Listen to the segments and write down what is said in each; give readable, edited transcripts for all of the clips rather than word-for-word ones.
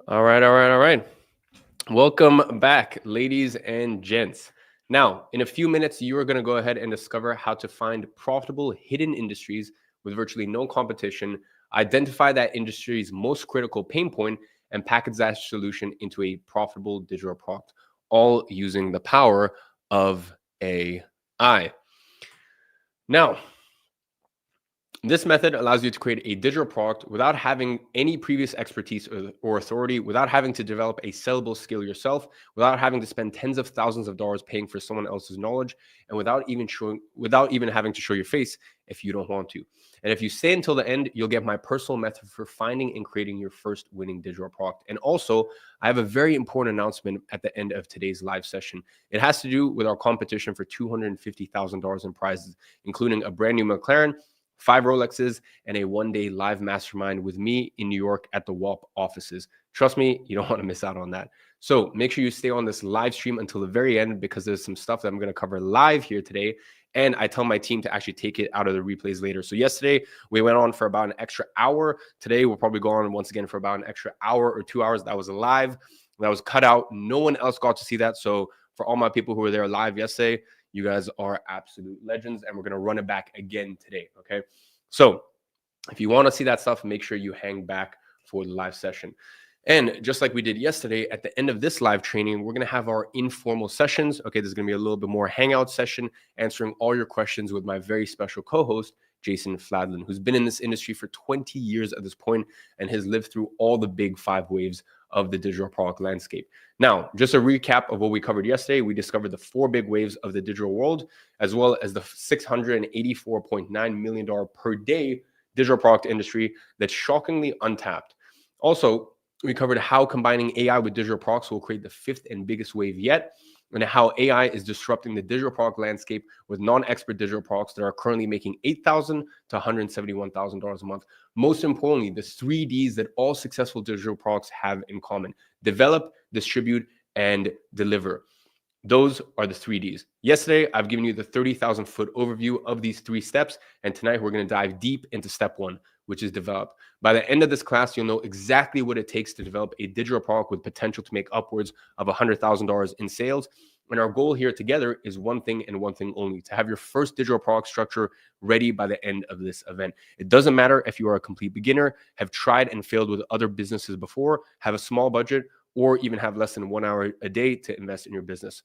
All right. Welcome back, ladies and gents. Now, in a few minutes, you are going to go ahead and discover how to find profitable hidden industries with virtually no competition, identify that industry's most critical pain point, and package that solution into a profitable digital product, all using the power of AI. Now, this method allows you to create a digital product without having any previous expertise or authority, without having to develop a sellable skill yourself, without having to spend tens of thousands of dollars paying for someone else's knowledge, and without even having to show your face if you don't want to. And if you stay until the end, you'll get my personal method for finding and creating your first winning digital product. And also, I have a very important announcement at the end of today's live session. It has to do with our competition for $250,000 in prizes, including a brand new McLaren, 5 Rolexes, and a one-day live mastermind with me in New York at the WAP offices. Trust me, you don't want to miss out on that. So make sure you stay on this live stream until the very end because there's some stuff that I'm going to cover live here today. And I tell my team to actually take it out of the replays later. So yesterday, we went on for about an extra hour. Today, we'll probably go on once again for about an extra hour or 2 hours. That was live. That was cut out. No one else got to see that. So for all my people who were there live yesterday, you guys are absolute legends, and we're going to run it back again today, okay? So if you want to see that stuff, make sure you hang back for the live session. And just like we did yesterday, at the end of this live training, we're going to have our informal sessions. Okay, there's going to be a little bit more hangout session, answering all your questions with my very special co-host, Jason Fladlin, who's been in this industry for 20 years at this point and has lived through all the big 5 waves of the digital product landscape. Now, just a recap of what we covered yesterday. We discovered the 4 big waves of the digital world, as well as the $684.9 million per day digital product industry that's shockingly untapped. Also, we covered how combining AI with digital products will create the 5th and biggest wave yet, and how AI is disrupting the digital product landscape with non-expert digital products that are currently making $8,000 to $171,000 a month. Most importantly, the 3Ds that all successful digital products have in common: develop, distribute, and deliver. Those are the 3Ds. Yesterday, I've given you the 30,000 foot overview of these 3 steps, and tonight we're going to dive deep into step 1, which is develop. By the end of this class, you'll know exactly what it takes to develop a digital product with potential to make upwards of $100,000 in sales. And our goal here together is one thing and one thing only: to have your first digital product structure ready by the end of this event. It doesn't matter if you are a complete beginner, have tried and failed with other businesses before, have a small budget, or even have less than 1 hour a day to invest in your business.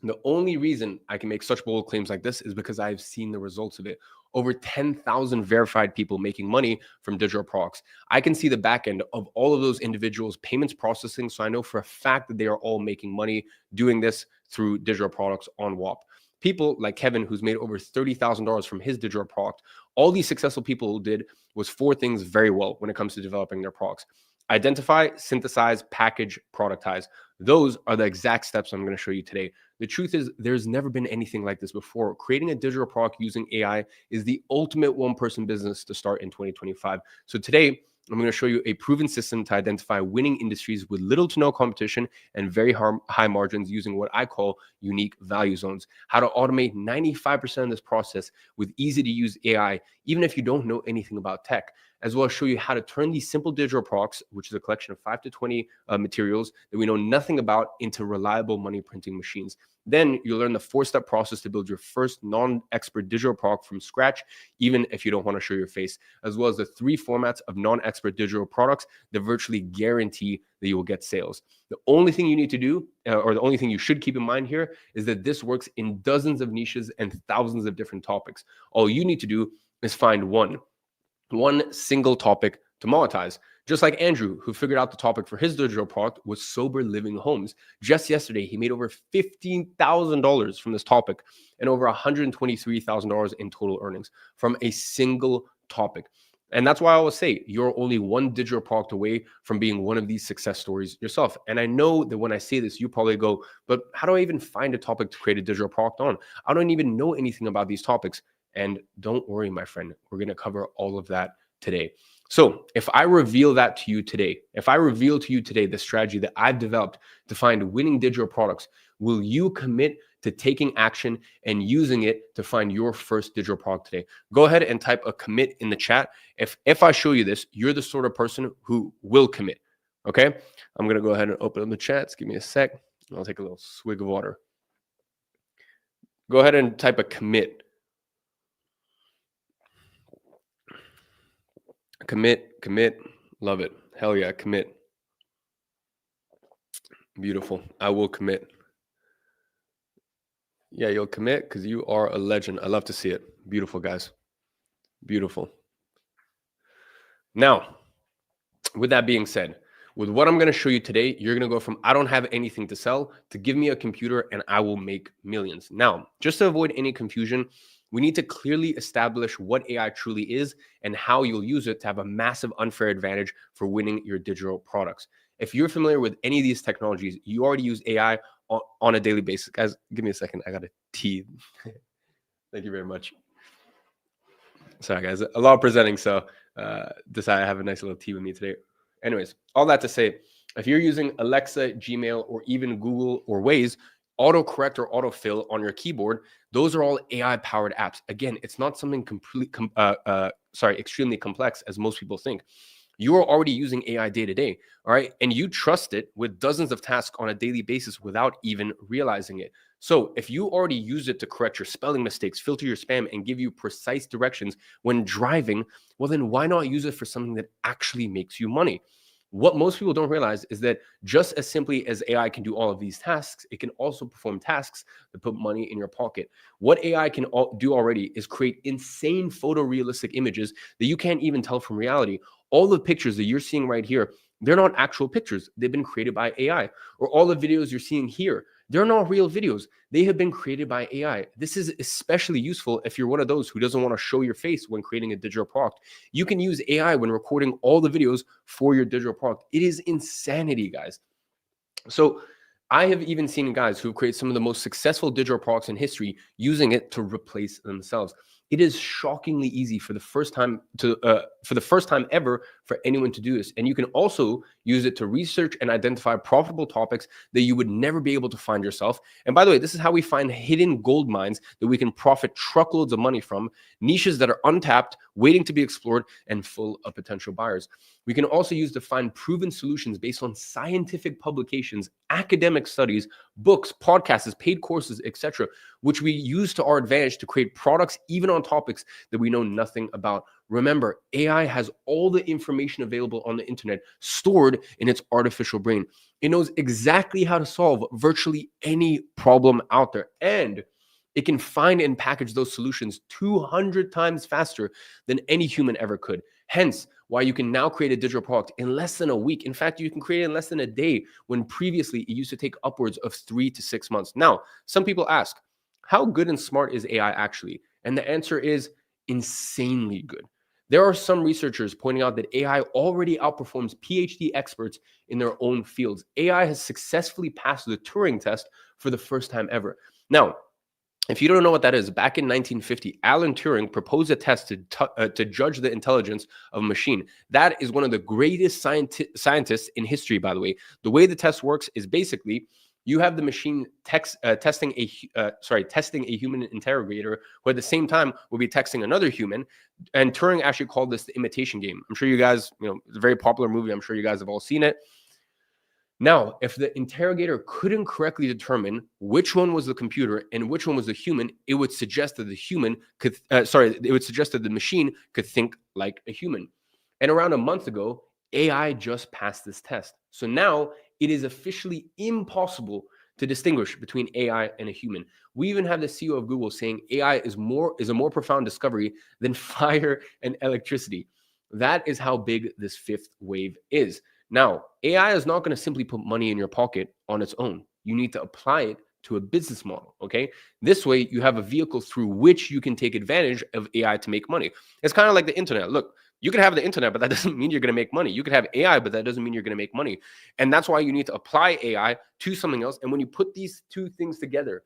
The only reason I can make such bold claims like this is because I've seen the results of it. Over 10,000 verified people making money from digital products. I can see the back end of all of those individuals' payments processing, so I know for a fact that they are all making money doing this through digital products on WAP. People like Kevin, who's made over $30,000 from his digital product. All these successful people did was 4 things very well when it comes to developing their products: identify, synthesize, package, productize. Those are the exact steps I'm going to show you today. The truth is, there's never been anything like this before. Creating a digital product using AI is the ultimate one-person business to start in 2025. So today, I'm going to show you a proven system to identify winning industries with little to no competition and very high margins using what I call unique value zones. How to automate 95% of this process with easy-to-use AI, even if you don't know anything about tech, as well as show you how to turn these simple digital products, which is a collection of 5 to 20 materials that we know nothing about, into reliable money printing machines. Then you'll learn the 4-step process to build your first non-expert digital product from scratch, even if you don't want to show your face, as well as the 3 formats of non-expert digital products that virtually guarantee that you will get sales. The only thing you need to do, or the only thing you should keep in mind here, is that this works in dozens of niches and thousands of different topics. All you need to do is find one single topic to monetize. Just like Andrew, who figured out the topic for his digital product was sober living homes. Just yesterday, he made over $15,000 from this topic and over $123,000 in total earnings from a single topic. And that's why I always say you're only one digital product away from being one of these success stories yourself. And I know that when I say this, you probably go, but how do I even find a topic to create a digital product on? I don't even know anything about these topics. And don't worry, my friend, we're going to cover all of that today. So if I reveal that to you today, the strategy that I've developed to find winning digital products, will you commit to taking action and using it to find your first digital product today? Go ahead and type a commit in the chat. If I show you this, you're the sort of person who will commit. Okay, I'm gonna go ahead and open up the chats. Give me a sec. I'll take a little swig of water. Go ahead and type a commit. Commit. Love it. Hell yeah, commit. Beautiful. I will commit. Yeah, you'll commit because you are a legend. I love to see it. Beautiful, guys. Beautiful. Now, with that being said, with what I'm going to show you today, you're going to go from I don't have anything to sell to give me a computer and I will make millions. Now, just to avoid any confusion, we need to clearly establish what AI truly is and how you'll use it to have a massive unfair advantage for winning your digital products. If you're familiar with any of these technologies, you already use AI on a daily basis. Guys, give me a second. I got a tea. Thank you very much. Sorry, guys. A lot of presenting, so decided I have a nice little tea with me today. Anyways, all that to say, if you're using Alexa, Gmail, or even Google or Waze, autocorrect or autofill on your keyboard, those are all AI-powered apps. Again, it's not something extremely complex as most people think. You are already using AI day to day, all right? And you trust it with dozens of tasks on a daily basis without even realizing it. So if you already use it to correct your spelling mistakes, filter your spam, and give you precise directions when driving, well, then why not use it for something that actually makes you money? What most people don't realize is that just as simply as AI can do all of these tasks, it can also perform tasks that put money in your pocket. What AI can do already is create insane photorealistic images that you can't even tell from reality. All the pictures that you're seeing right here, they're not actual pictures. They've been created by AI. Or all the videos you're seeing here, they're not real videos. They have been created by AI. This is especially useful if you're one of those who doesn't want to show your face when creating a digital product. You can use AI when recording all the videos for your digital product. It is insanity, guys. So I have even seen guys who create some of the most successful digital products in history using it to replace themselves. It is shockingly easy for the first time ever for anyone to do this. And you can also use it to research and identify profitable topics that you would never be able to find yourself. And by the way, this is how we find hidden gold mines that we can profit truckloads of money from, niches that are untapped, waiting to be explored, and full of potential buyers. We can also use to find proven solutions based on scientific publications, academic studies, books, podcasts, paid courses, etc., which we use to our advantage to create products even on topics that we know nothing about. Remember, AI has all the information available on the internet stored in its artificial brain. It knows exactly how to solve virtually any problem out there, and it can find and package those solutions 200 times faster than any human ever could. Hence, why you can now create a digital product in less than a week. In fact, you can create it in less than a day when previously it used to take upwards of 3 to 6 months. Now, some people ask, how good and smart is AI actually? And the answer is insanely good. There are some researchers pointing out that AI already outperforms PhD experts in their own fields. AI has successfully passed the Turing test for the first time ever. Now, if you don't know what that is, back in 1950, Alan Turing proposed a test to judge the intelligence of a machine. That is one of the greatest scientists in history, by the way. The way the test works is basically you have the machine testing a human interrogator who at the same time will be texting another human. And Turing actually called this the imitation game. I'm sure you guys, it's a very popular movie. I'm sure you guys have all seen it. Now, if the interrogator couldn't correctly determine which one was the computer and which one was the human, it would suggest that the machine could think like a human. And around a month ago, AI just passed this test. So now it is officially impossible to distinguish between AI and a human. We even have the CEO of Google saying AI is a more profound discovery than fire and electricity. That is how big this fifth wave is. Now, AI is not going to simply put money in your pocket on its own. You need to apply it to a business model, okay? This way, you have a vehicle through which you can take advantage of AI to make money. It's kind of like the internet. Look, you can have the internet, but that doesn't mean you're going to make money. You could have AI, but that doesn't mean you're going to make money. And that's why you need to apply AI to something else. And when you put these two things together,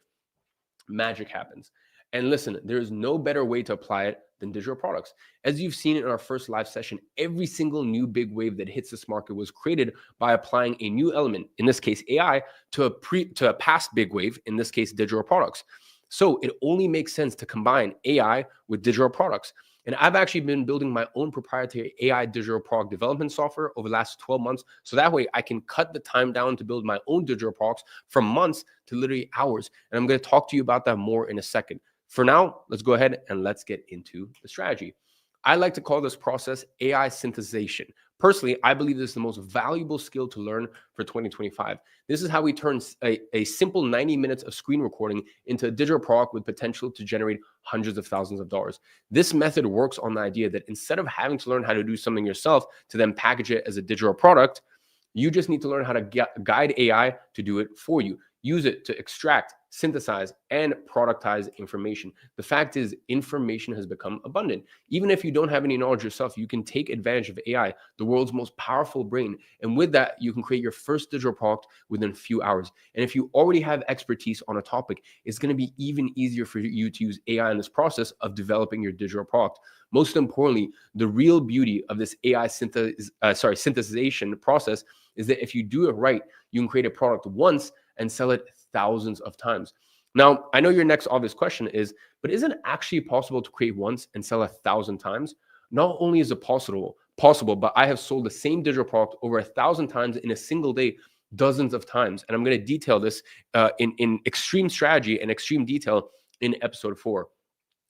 magic happens. And listen, there is no better way to apply it than digital products. As you've seen in our first live session, every single new big wave that hits this market was created by applying a new element, in this case AI, to a past big wave, in this case digital products. So it only makes sense to combine AI with digital products. And I've actually been building my own proprietary AI digital product development software over the last 12 months. So that way I can cut the time down to build my own digital products from months to literally hours. And I'm going to talk to you about that more in a second. For now, let's go ahead and let's get into the strategy. I like to call this process AI synthesization. Personally, I believe this is the most valuable skill to learn for 2025. This is how we turn a simple 90 minutes of screen recording into a digital product with potential to generate hundreds of thousands of dollars. This method works on the idea that instead of having to learn how to do something yourself to then package it as a digital product, you just need to learn how to guide AI to do it for you. Use it to extract, synthesize, and productize information. The fact is, information has become abundant. Even if you don't have any knowledge yourself, you can take advantage of AI, the world's most powerful brain. And with that, you can create your first digital product within a few hours. And if you already have expertise on a topic, it's going to be even easier for you to use AI in this process of developing your digital product. Most importantly, the real beauty of this AI synthesization process is that if you do it right, you can create a product once and sell it thousands of times. Now, I know your next obvious question is, but isn't it actually possible to create once and sell 1,000 times? Not only is it possible, but I have sold the same digital product over 1,000 times in a single day, dozens of times. And I'm going to detail this in extreme strategy and extreme detail in episode 4.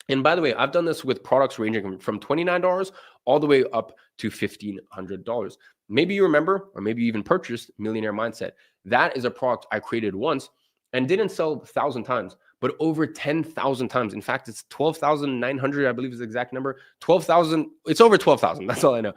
And by the way, I've done this with products ranging from $29 all the way up to $1,500. Maybe you remember, or maybe you even purchased Millionaire Mindset. That is a product I created once and didn't sell 1,000 times, but over 10,000 times. In fact, it's 12,900, I believe is the exact number. 12,000, it's over 12,000. That's all I know.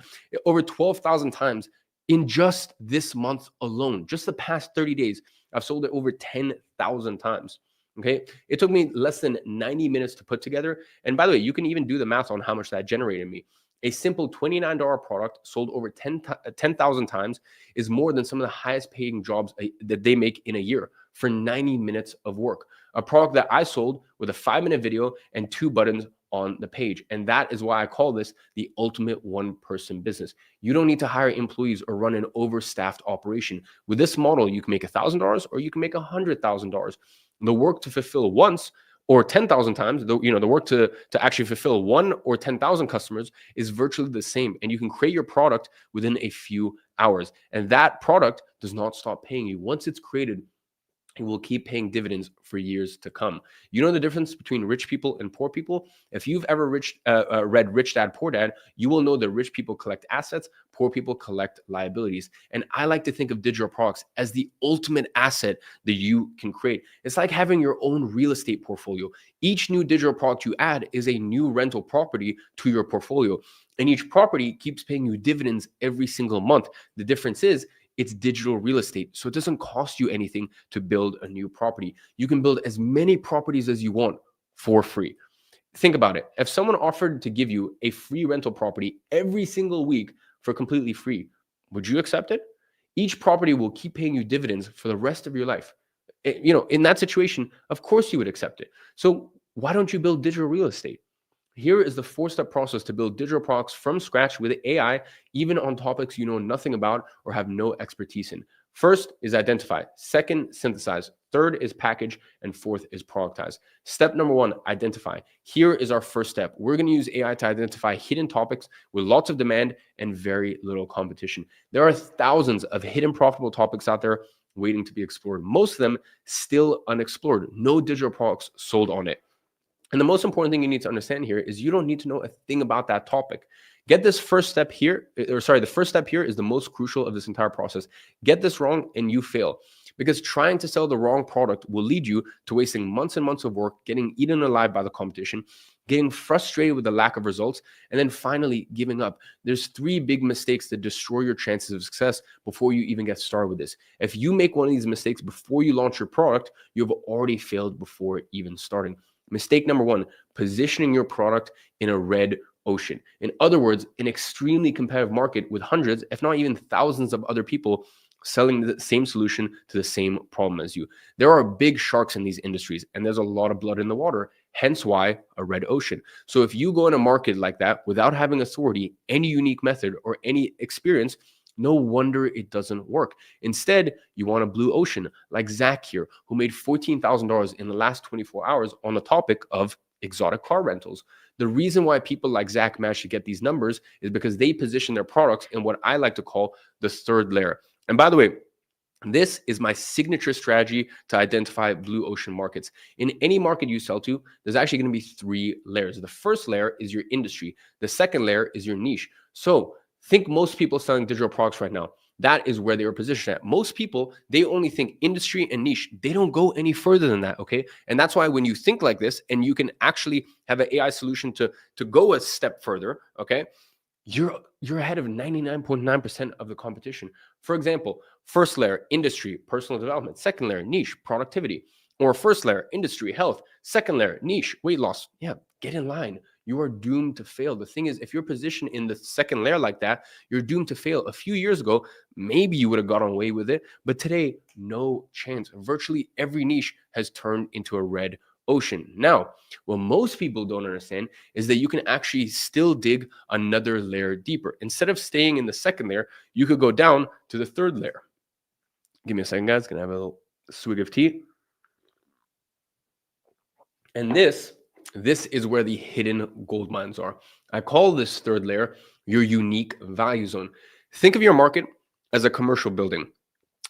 Over 12,000 times in just this month alone. Just the past 30 days, I've sold it over 10,000 times. Okay. It took me less than 90 minutes to put together. And by the way, you can even do the math on how much that generated me. A simple $29 product sold over 10,000 times is more than some of the highest paying jobs that they make in a year for 90 minutes of work. A product that I sold with a 5-minute video and 2 buttons on the page. And that is why I call this the ultimate one-person business. You don't need to hire employees or run an overstaffed operation. With this model, you can make $1,000 or you can make $100,000. The work to fulfill once or 10,000 times, the work to actually fulfill 1 or 10,000 customers is virtually the same. And you can create your product within a few hours. And that product does not stop paying you. Once it's created, it will keep paying dividends for years to come. You know the difference between rich people and poor people? If you've ever read Rich Dad, Poor Dad, you will know that rich people collect assets, poor people collect liabilities. And I like to think of digital products as the ultimate asset that you can create. It's like having your own real estate portfolio. Each new digital product you add is a new rental property to your portfolio. And each property keeps paying you dividends every single month. The difference is, it's digital real estate. So it doesn't cost you anything to build a new property. You can build as many properties as you want for free. Think about it. If someone offered to give you a free rental property every single week for completely free, would you accept it? Each property will keep paying you dividends for the rest of your life. In that situation, of course you would accept it. So why don't you build digital real estate? Here is the 4-step process to build digital products from scratch with AI, even on topics you know nothing about or have no expertise in. First is identify. Second, synthesize. Third is package. And fourth is productize. Step number 1, identify. Here is our first step. We're going to use AI to identify hidden topics with lots of demand and very little competition. There are thousands of hidden profitable topics out there waiting to be explored. Most of them still unexplored. No digital products sold on it. And the most important thing you need to understand here is you don't need to know a thing about that topic. Get this first step here, the first step here is the most crucial of this entire process. Get this wrong and you fail. Because trying to sell the wrong product will lead you to wasting months and months of work, getting eaten alive by the competition, getting frustrated with the lack of results, and then finally giving up. There's 3 big mistakes that destroy your chances of success before you even get started with this. If you make one of these mistakes before you launch your product, you've already failed before even starting. Mistake number 1, positioning your product in a red ocean. In other words, an extremely competitive market with hundreds, if not even thousands of other people selling the same solution to the same problem as you. There are big sharks in these industries and there's a lot of blood in the water, hence why a red ocean. So if you go in a market like that without having authority, any unique method or any experience, no wonder it doesn't work. Instead, you want a blue ocean like Zach here, who made $14,000 in the last 24 hours on the topic of exotic car rentals. The reason why people like Zach managed to get these numbers is because they position their products in what I like to call the third layer. And by the way, this is my signature strategy to identify blue ocean markets. In any market you sell to, there's actually going to be three layers. The first layer is your industry. The second layer is your niche. So think most people selling digital products right now. That is where they were positioned at. Most people, they only think industry and niche. They don't go any further than that, okay? And that's why when you think like this and you can actually have an AI solution to go a step further, okay? You're ahead of 99.9% of the competition. For example, first layer, industry, personal development. Second layer, niche, productivity. Or first layer, industry, health. Second layer, niche, weight loss. Yeah, get in line. You are doomed to fail. The thing is, if you're positioned in the second layer like that, you're doomed to fail. A few years ago, maybe you would have gotten away with it, but today, no chance. Virtually every niche has turned into a red ocean. Now, what most people don't understand is that you can actually still dig another layer deeper. Instead of staying in the second layer, you could go down to the third layer. Give me a second, guys. Gonna have a little swig of tea. And this is where the hidden gold mines are. I call this third layer your unique value zone. Think of your market as a commercial building.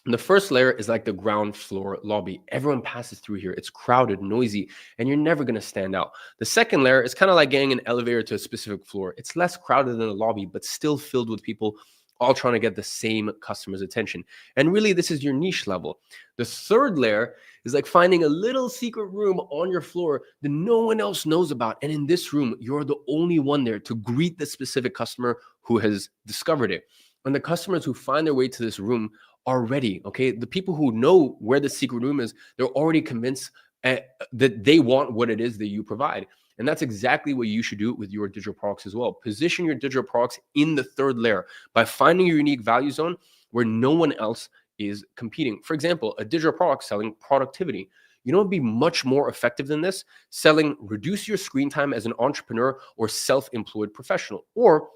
The first layer is like the ground floor lobby. Everyone passes through here. It's crowded, noisy, and you're never going to stand out. The second layer is kind of like getting an elevator to a specific floor. It's less crowded than the lobby, but still filled with people all trying to get the same customer's attention. And really, this is your niche level. The third layer is like finding a little secret room on your floor that no one else knows about. And in this room, you're the only one there to greet the specific customer who has discovered it. And the customers who find their way to this room are ready, okay? The people who know where the secret room is, they're already convinced that they want what it is that you provide. And that's exactly what you should do with your digital products as well. Position your digital products in the third layer by finding your unique value zone where no one else is competing. For example, a digital product selling productivity. You know, it'd be much more effective than this, selling reduce your screen time as an entrepreneur or self-employed professional. Or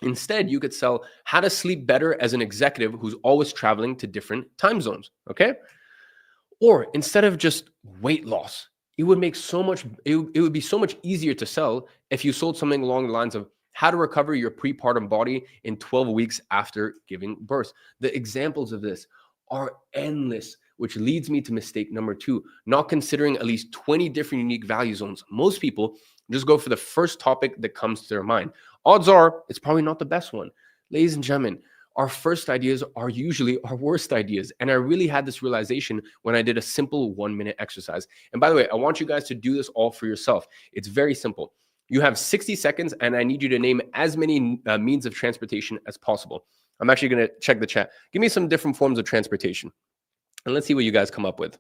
instead, you could sell how to sleep better as an executive who's always traveling to different time zones, okay? Or instead of just weight loss, it would make so much, it would be so much easier to sell if you sold something along the lines of how to recover your prepartum body in 12 weeks after giving birth. The examples of this are endless, which leads me to mistake number two, not considering at least 20 different unique value zones. Most people just go for the first topic that comes to their mind. Odds are it's probably not the best one. Ladies and gentlemen, our first ideas are usually our worst ideas. And I really had this realization when I did a simple 1-minute exercise. And by the way, I want you guys to do this all for yourself. It's very simple. You have 60 seconds and I need you to name as many means of transportation as possible. I'm actually going to check the chat. Give me some different forms of transportation. And let's see what you guys come up with.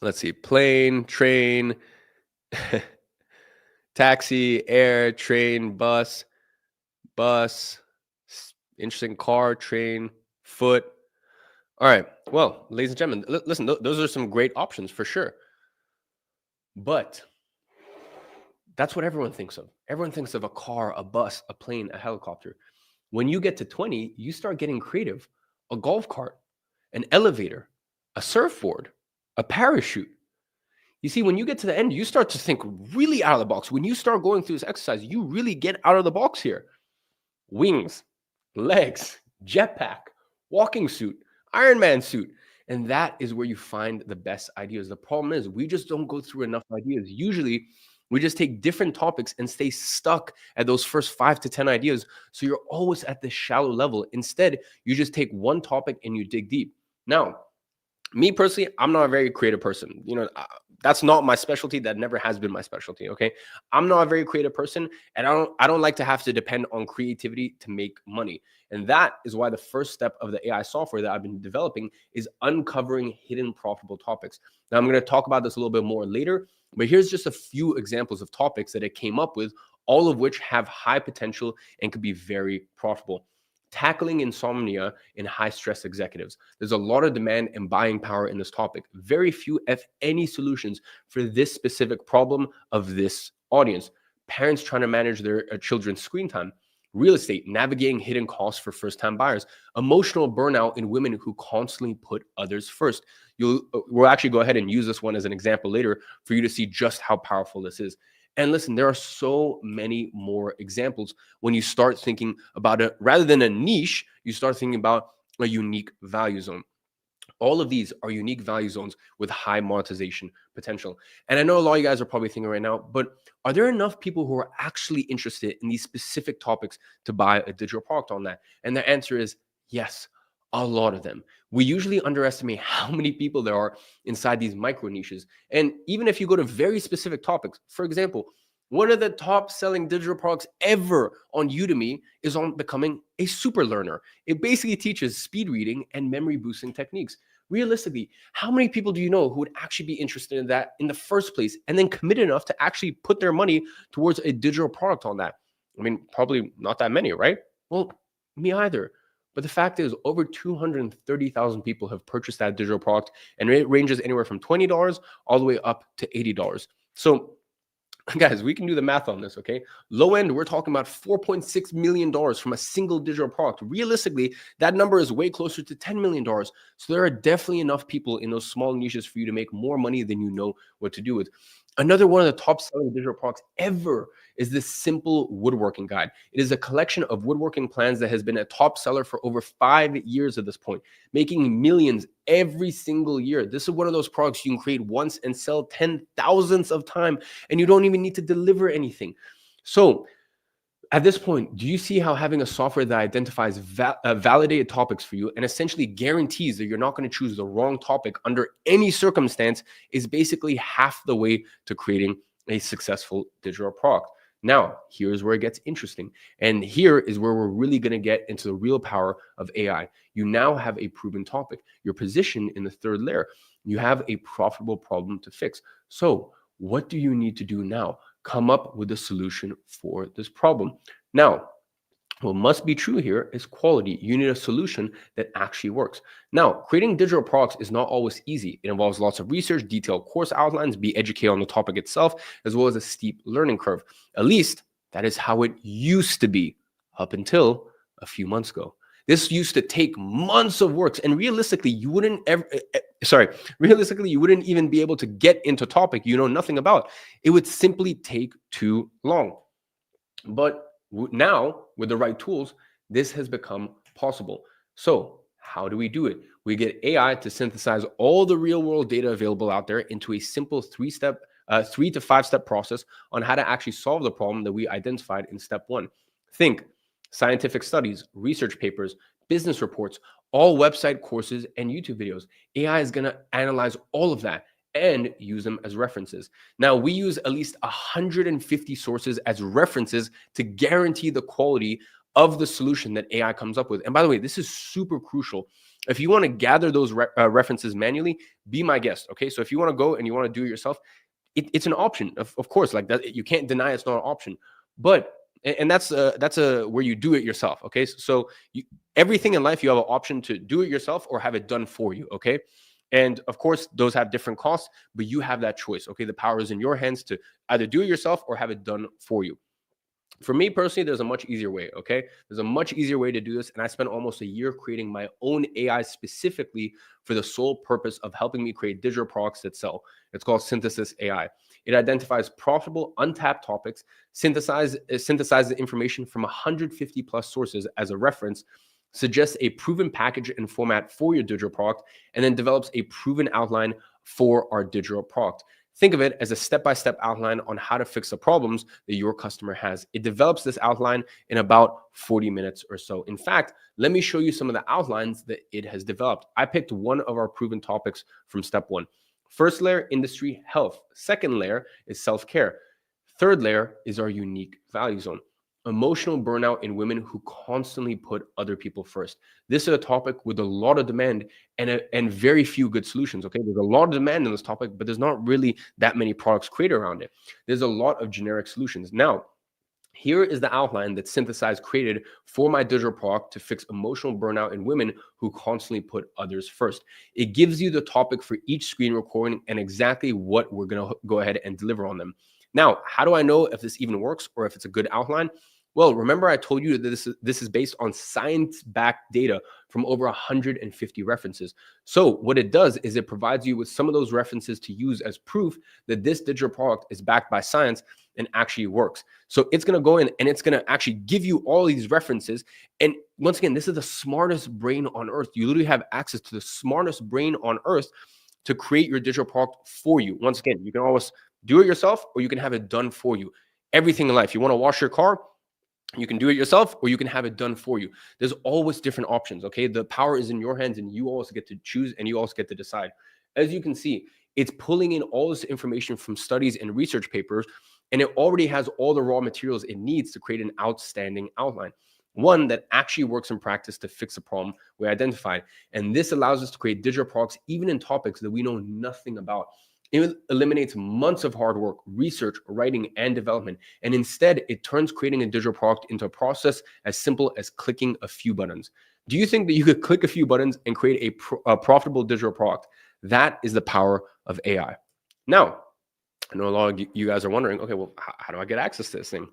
Let's see, plane, train, taxi, air, train, bus, interesting, car, train, foot. All right. Well, ladies and gentlemen, listen, those are some great options for sure. But that's what everyone thinks of. Everyone thinks of a car, a bus, a plane, a helicopter. When you get to 20, you start getting creative. A golf cart, an elevator, a surfboard, a parachute. You see, when you get to the end, you start to think really out of the box. When you start going through this exercise, you really get out of the box here. Wings, legs, jetpack, walking suit, Iron Man suit. And that is where you find the best ideas. The problem is we just don't go through enough ideas. Usually, we just take different topics and stay stuck at those first 5 to 10 ideas. So you're always at this shallow level. Instead, you just take one topic and you dig deep. Now, me personally, I'm not a very creative person. You know, that's not my specialty. That never has been my specialty. Okay, I'm not a very creative person, and I don't like to have to depend on creativity to make money. And that is why the first step of the AI software that I've been developing is uncovering hidden profitable topics. Now I'm going to talk about this a little bit more later, but here's just a few examples of topics that I came up with, all of which have high potential and could be very profitable. Tackling insomnia in high stress executives. There's a lot of demand and buying power in this topic. Very few, if any, solutions for this specific problem of this audience. Parents trying to manage their children's screen time. real estate, navigating hidden costs for first-time buyers, emotional burnout in women who constantly put others first. We'll actually go ahead and use this one as an example later for you to see just how powerful this is. And listen, there are so many more examples when you start thinking about it rather than a niche, you start thinking about a unique value zone. All of these are unique value zones with high monetization potential. And I know a lot of you guys are probably thinking right now, but are there enough people who are actually interested in these specific topics to buy a digital product on that? And the answer is yes, a lot of them. We usually underestimate how many people there are inside these micro niches. And even if you go to very specific topics, for example, one of the top selling digital products ever on Udemy is on becoming a super learner. It basically teaches speed reading and memory boosting techniques. Realistically, how many people do you know who would actually be interested in that in the first place and then commit enough to actually put their money towards a digital product on that? I mean, probably not that many, right? Well, me either. But the fact is, over 230,000 people have purchased that digital product, and it ranges anywhere from $20 all the way up to $80. So guys, we can do the math on this, okay? Low end, we're talking about $4.6 million from a single digital product. Realistically, that number is way closer to $10 million. So there are definitely enough people in those small niches for you to make more money than you know what to do with. Another one of the top selling digital products ever is this simple woodworking guide. It is a collection of woodworking plans that has been a top seller for over 5 years at this point, making millions every single year. This is one of those products you can create once and sell 10,000ths of time, and you don't even need to deliver anything. So at this point, do you see how having a software that identifies validated topics for you and essentially guarantees that you're not going to choose the wrong topic under any circumstance is basically half the way to creating a successful digital product? Now, here's where it gets interesting. And here is where we're really going to get into the real power of AI. You now have a proven topic. Your position in the third layer. You have a profitable problem to fix. So what do you need to do now? Come up with a solution for this problem. Now, what must be true here is quality. You need a solution that actually works. Now, creating digital products is not always easy. It involves lots of research, detailed course outlines, be educated on the topic itself, as well as a steep learning curve. At least that is how it used to be up until a few months ago. This used to take months of work, and realistically, you wouldn't even be able to get into a topic you know nothing about. It would simply take too long. But now, with the right tools, this has become possible. So how do we do it? We get AI to synthesize all the real world data available out there into a simple 3 to 5 step process on how to actually solve the problem that we identified in step 1. Think scientific studies, research papers, business reports, all website courses and YouTube videos. AI is going to analyze all of that and use them as references. Now, we use at least 150 sources as references to guarantee the quality of the solution that AI comes up with. And by the way, this is super crucial. If you want to gather those references manually, be my guest, okay? So if you want to go and you want to do it yourself, it's an option, of course. Like that, you can't deny it's not an option. But and that's where you do it yourself, okay? So everything in life, you have an option to do it yourself or have it done for you, okay? And of course, those have different costs, but you have that choice, okay? The power is in your hands to either do it yourself or have it done for you. For me personally, there's a much easier way, okay? There's a much easier way to do this, and I spent almost a year creating my own AI specifically for the sole purpose of helping me create digital products that sell. It's called Synthesis AI. It identifies profitable, untapped topics, synthesizes the information from 150 plus sources as a reference, suggests a proven package and format for your digital product, and then develops a proven outline for our digital product. Think of it as a step-by-step outline on how to fix the problems that your customer has. It develops this outline in about 40 minutes or so. In fact, let me show you some of the outlines that it has developed. I picked one of our proven topics from step 1. First layer, industry, health. Second layer is self-care. Third layer is our unique value zone. Emotional burnout in women who constantly put other people first. This is a topic with a lot of demand and very few good solutions. Okay, there's a lot of demand in this topic, but there's not really that many products created around it. There's a lot of generic solutions. Now, here is the outline that Synthesize created for my digital product to fix emotional burnout in women who constantly put others first. It gives you the topic for each screen recording and exactly what we're going to go ahead and deliver on them. Now, how do I know if this even works or if it's a good outline? Well, remember I told you that this is based on science-backed data from over 150 references. So what it does is it provides you with some of those references to use as proof that this digital product is backed by science and actually works. So it's going to go in and it's going to actually give you all these references. And once again, this is the smartest brain on earth. You literally have access to the smartest brain on earth to create your digital product for you. Once again, you can always do it yourself or you can have it done for you. Everything in life, you want to wash your car, you can do it yourself or you can have it done for you. There's always different options, okay? The power is in your hands and you also get to choose and you also get to decide. As you can see, it's pulling in all this information from studies and research papers, and it already has all the raw materials it needs to create an outstanding outline, one that actually works in practice to fix the problem we identified. And this allows us to create digital products even in topics that we know nothing about. It eliminates months of hard work, research, writing, and development. And instead, it turns creating a digital product into a process as simple as clicking a few buttons. Do you think that you could click a few buttons and create a profitable digital product? That is the power of AI. Now, I know a lot of you guys are wondering, okay, well, how do I get access to this thing?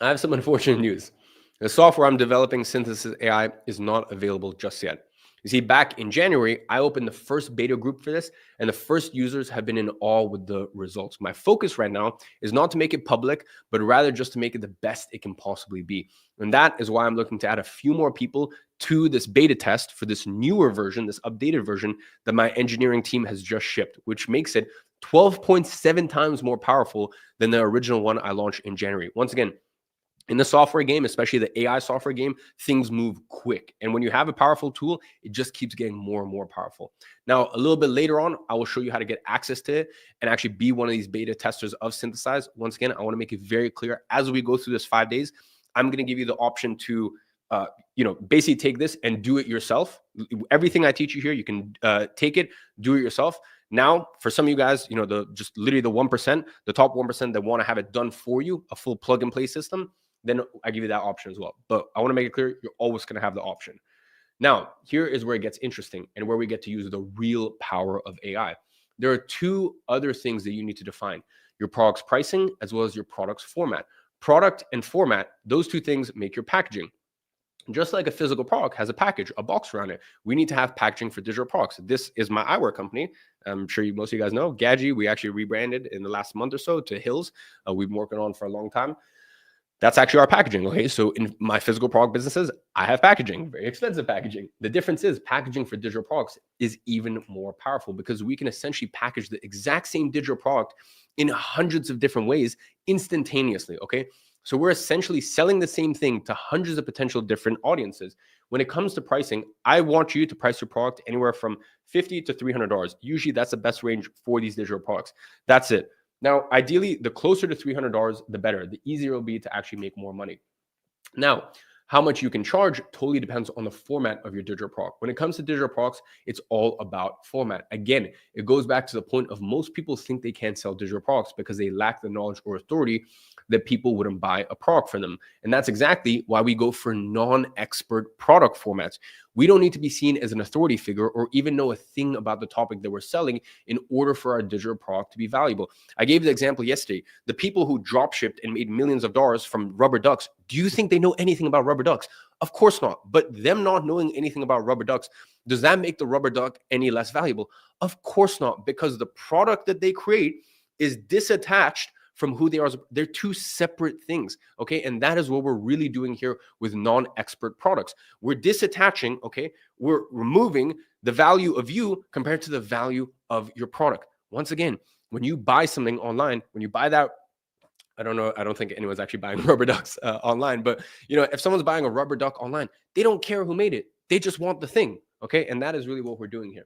I have some unfortunate news. The software I'm developing, Synthesis AI, is not available just yet. You see, back in January, I opened the first beta group for this, and the first users have been in awe with the results. My focus right now is not to make it public, but rather just to make it the best it can possibly be. And that is why I'm looking to add a few more people to this beta test for this newer version, this updated version that my engineering team has just shipped, which makes it 12.7 times more powerful than the original one I launched in January. Once again, in the software game, especially the AI software game, things move quick. And when you have a powerful tool, it just keeps getting more and more powerful. Now, a little bit later on, I will show you how to get access to it and actually be one of these beta testers of Synthesize. Once again, I want to make it very clear as we go through this 5 days, I'm going to give you the option to basically take this and do it yourself. Everything I teach you here, you can take it, do it yourself. Now, for some of you guys, just literally the 1%, the top 1% that want to have it done for you, a full plug and play system, then I give you that option as well. But I want to make it clear, you're always going to have the option. Now, here is where it gets interesting and where we get to use the real power of AI. There are two other things that you need to define: your product's pricing as well as your product's format. Product and format, those two things make your packaging. Just like a physical product has a package, a box around it, we need to have packaging for digital products. This is my eyewear company. I'm sure most of you guys know, Gadzhi. We actually rebranded in the last month or so to Hills. We've been working on for a long time. That's actually our packaging, okay? So in my physical product businesses, I have packaging, very expensive packaging. The difference is packaging for digital products is even more powerful because we can essentially package the exact same digital product in hundreds of different ways instantaneously, okay? So we're essentially selling the same thing to hundreds of potential different audiences. When it comes to pricing, I want you to price your product anywhere from $50 to $300. Usually that's the best range for these digital products. That's it. Now, ideally, the closer to $300, the better. The easier it'll be to actually make more money. Now, how much you can charge totally depends on the format of your digital product. When it comes to digital products, it's all about format. Again, it goes back to the point of most people think they can't sell digital products because they lack the knowledge or authority that people wouldn't buy a product from them. And that's exactly why we go for non-expert product formats. We don't need to be seen as an authority figure or even know a thing about the topic that we're selling in order for our digital product to be valuable. I gave the example yesterday. The people who drop shipped and made millions of dollars from rubber ducks, do you think they know anything about rubber ducks? Of course not. But them not knowing anything about rubber ducks, does that make the rubber duck any less valuable? Of course not, because the product that they create is disattached from who they are. They're two separate things, okay? And that is what we're really doing here with non-expert products. We're disattaching, okay? We're removing the value of you compared to the value of your product. Once again, when you buy something online, when you buy that, I don't know, I don't think anyone's actually buying rubber ducks online, but if someone's buying a rubber duck online, they don't care who made it. They just want the thing, okay? And that is really what we're doing here.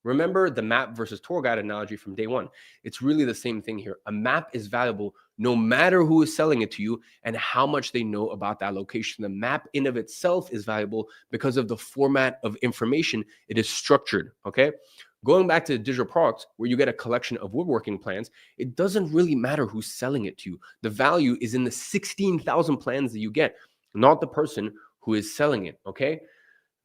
Remember the map versus tour guide analogy from day one. It's really the same thing here. A map is valuable no matter who is selling it to you and how much they know about that location. The map in of itself is valuable because of the format of information it is structured, okay? Going back to digital products where you get a collection of woodworking plans, it doesn't really matter who's selling it to you. The value is in the 16,000 plans that you get, not the person who is selling it, okay?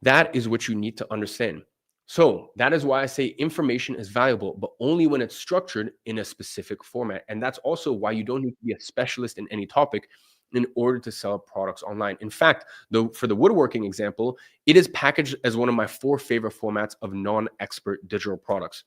That is what you need to understand. So that is why I say information is valuable, but only when it's structured in a specific format. And that's also why you don't need to be a specialist in any topic in order to sell products online. In fact, though, for the woodworking example, it is packaged as one of my four favorite formats of non-expert digital products.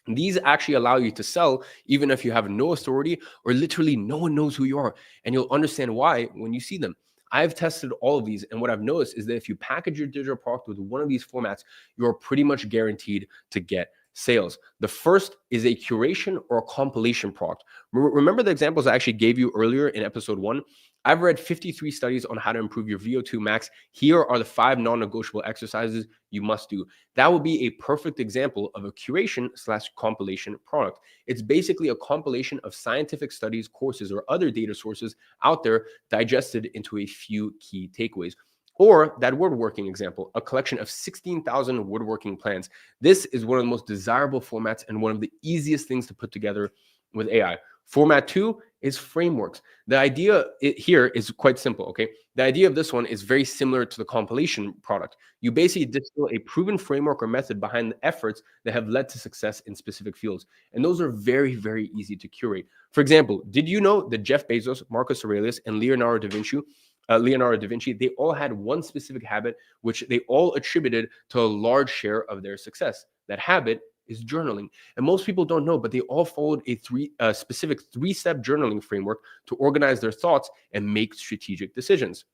These actually allow you to sell even if you have no authority or literally no one knows who you are. And you'll understand why when you see them. I've tested all of these. And what I've noticed is that if you package your digital product with one of these formats, you're pretty much guaranteed to get sales. The first is a curation or a compilation product. Remember the examples I actually gave you earlier in episode 1? I've read 53 studies on how to improve your VO2 max. Here are the 5 non-negotiable exercises you must do. That would be a perfect example of a curation slash compilation product. It's basically a compilation of scientific studies, courses, or other data sources out there digested into a few key takeaways. Or that woodworking example, a collection of 16,000 woodworking plans. This is one of the most desirable formats and one of the easiest things to put together with AI. Format 2 is frameworks. The idea here is quite simple, okay? The idea of this one is very similar to the compilation product. You basically distill a proven framework or method behind the efforts that have led to success in specific fields. And those are very, very easy to curate. For example, did you know that Jeff Bezos, Marcus Aurelius, and Leonardo da Vinci, they all had one specific habit, which they all attributed to a large share of their success. That habit is journaling. And most people don't know, but they all followed a specific 3-step journaling framework to organize their thoughts and make strategic decisions.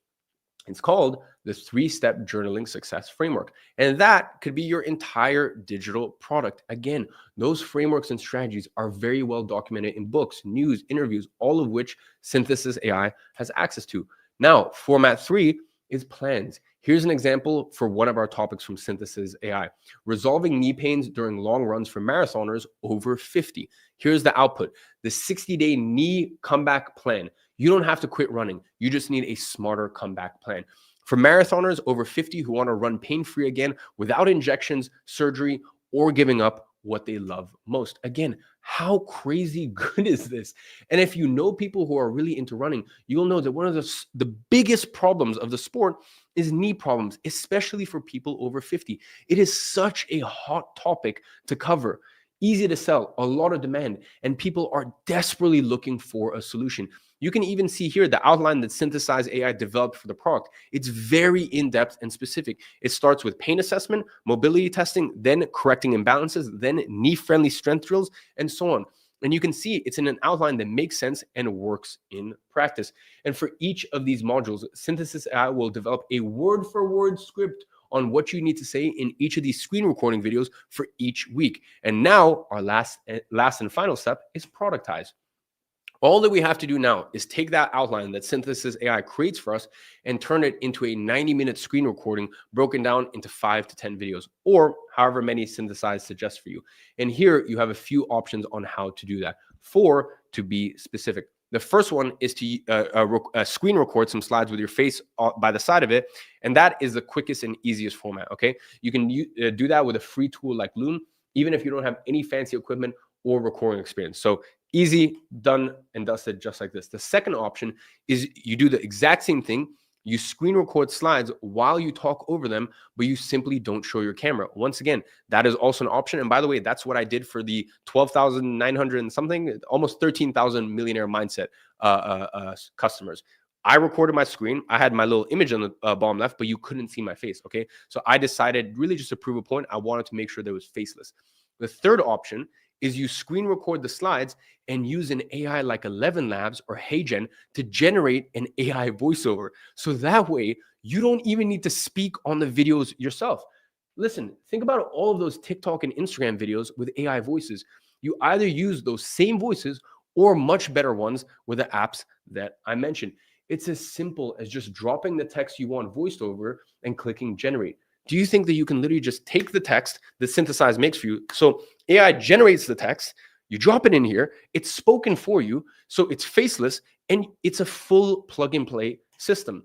It's called the 3-step journaling success framework. And that could be your entire digital product. Again, those frameworks and strategies are very well documented in books, news, interviews, all of which Synthesis AI has access to. Now, format 3 is plans. Here's an example for one of our topics from Synthesis AI: resolving knee pains during long runs for marathoners over 50. Here's the output: the 60-day knee comeback plan. You don't have to quit running. You just need a smarter comeback plan. For marathoners over 50 who want to run pain-free again without injections, surgery, or giving up what they love most. Again, how crazy good is this? And if you know people who are really into running, you'll know that one of the biggest problems of the sport is knee problems, especially for people over 50. It is such a hot topic to cover. Easy to sell, a lot of demand, and people are desperately looking for a solution. You can even see here the outline that Synthesize AI developed for the product. It's very in-depth and specific. It starts with pain assessment, mobility testing, then correcting imbalances, then knee-friendly strength drills, and so on. And you can see it's in an outline that makes sense and works in practice. And for each of these modules, Synthesis AI will develop a word-for-word script on what you need to say in each of these screen recording videos for each week. And now our last and final step is productize. All that we have to do now is take that outline that Synthesis AI creates for us and turn it into a 90-minute screen recording broken down into 5 to 10 videos, or however many Synthesize suggests for you. And here you have a few options on how to do that. 4 to be specific. The first one is to screen record some slides with your face by the side of it. And that is the quickest and easiest format, okay? You can do that with a free tool like Loom, even if you don't have any fancy equipment or recording experience. So easy, done and dusted, just like this. The second option is you do the exact same thing. You screen record slides while you talk over them, but you simply don't show your camera. Once again, that is also an option. And by the way, that's what I did for the 12,900 and something, almost 13,000 millionaire mindset customers. I recorded my screen. I had my little image on the bottom left, but you couldn't see my face. Okay. So I decided really just to prove a point. I wanted to make sure that it was faceless. The third option is you screen record the slides and use an AI like 11 Labs or HeyGen to generate an AI voiceover. So that way, you don't even need to speak on the videos yourself. Listen, think about all of those TikTok and Instagram videos with AI voices. You either use those same voices or much better ones with the apps that I mentioned. It's as simple as just dropping the text you want voiced over and clicking generate. Do you think that you can literally just take the text that Synthesize makes for you? So AI generates the text, you drop it in here, it's spoken for you, so it's faceless, and it's a full plug and play system.